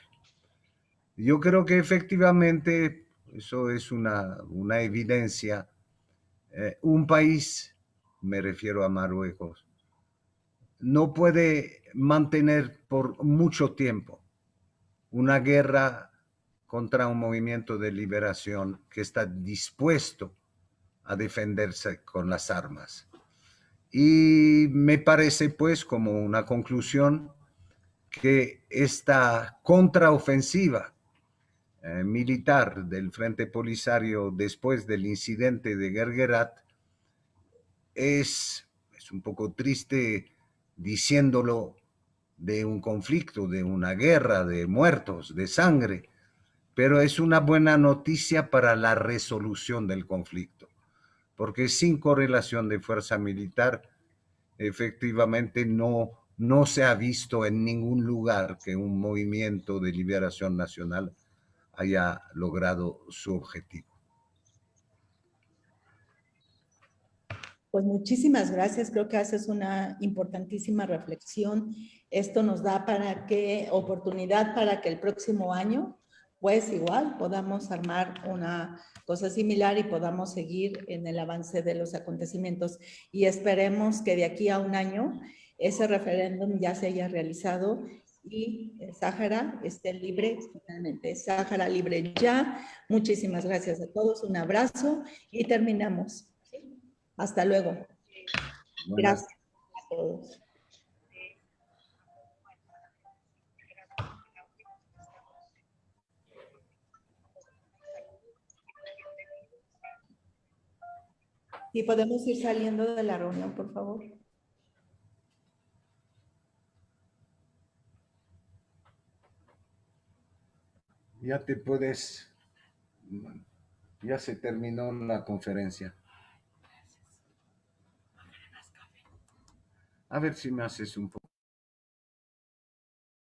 Yo creo que efectivamente eso es una evidencia. Un país, me refiero a Marruecos, no puede mantener por mucho tiempo una guerra contra un movimiento de liberación que está dispuesto a defenderse con las armas. Y me parece, pues, como una conclusión, que esta contraofensiva militar del Frente Polisario después del incidente de Guerguerat es un poco triste diciéndolo, de un conflicto, de una guerra, de muertos, de sangre, pero es una buena noticia para la resolución del conflicto, porque sin correlación de fuerza militar, efectivamente no se ha visto en ningún lugar que un movimiento de liberación nacional haya logrado su objetivo. Pues muchísimas gracias, creo que haces una importantísima reflexión. Esto nos da oportunidad para que el próximo año, pues igual, podamos armar una cosa similar y podamos seguir en el avance de los acontecimientos. Y esperemos que de aquí a un año ese referéndum ya se haya realizado y el Sáhara esté libre finalmente. Sáhara libre ya. Muchísimas gracias a todos, un abrazo y terminamos. Hasta luego. Gracias a todos. ¿Y podemos ir saliendo de la reunión, por favor? Ya te puedes, ya se terminó la conferencia. A ver si me haces un poco.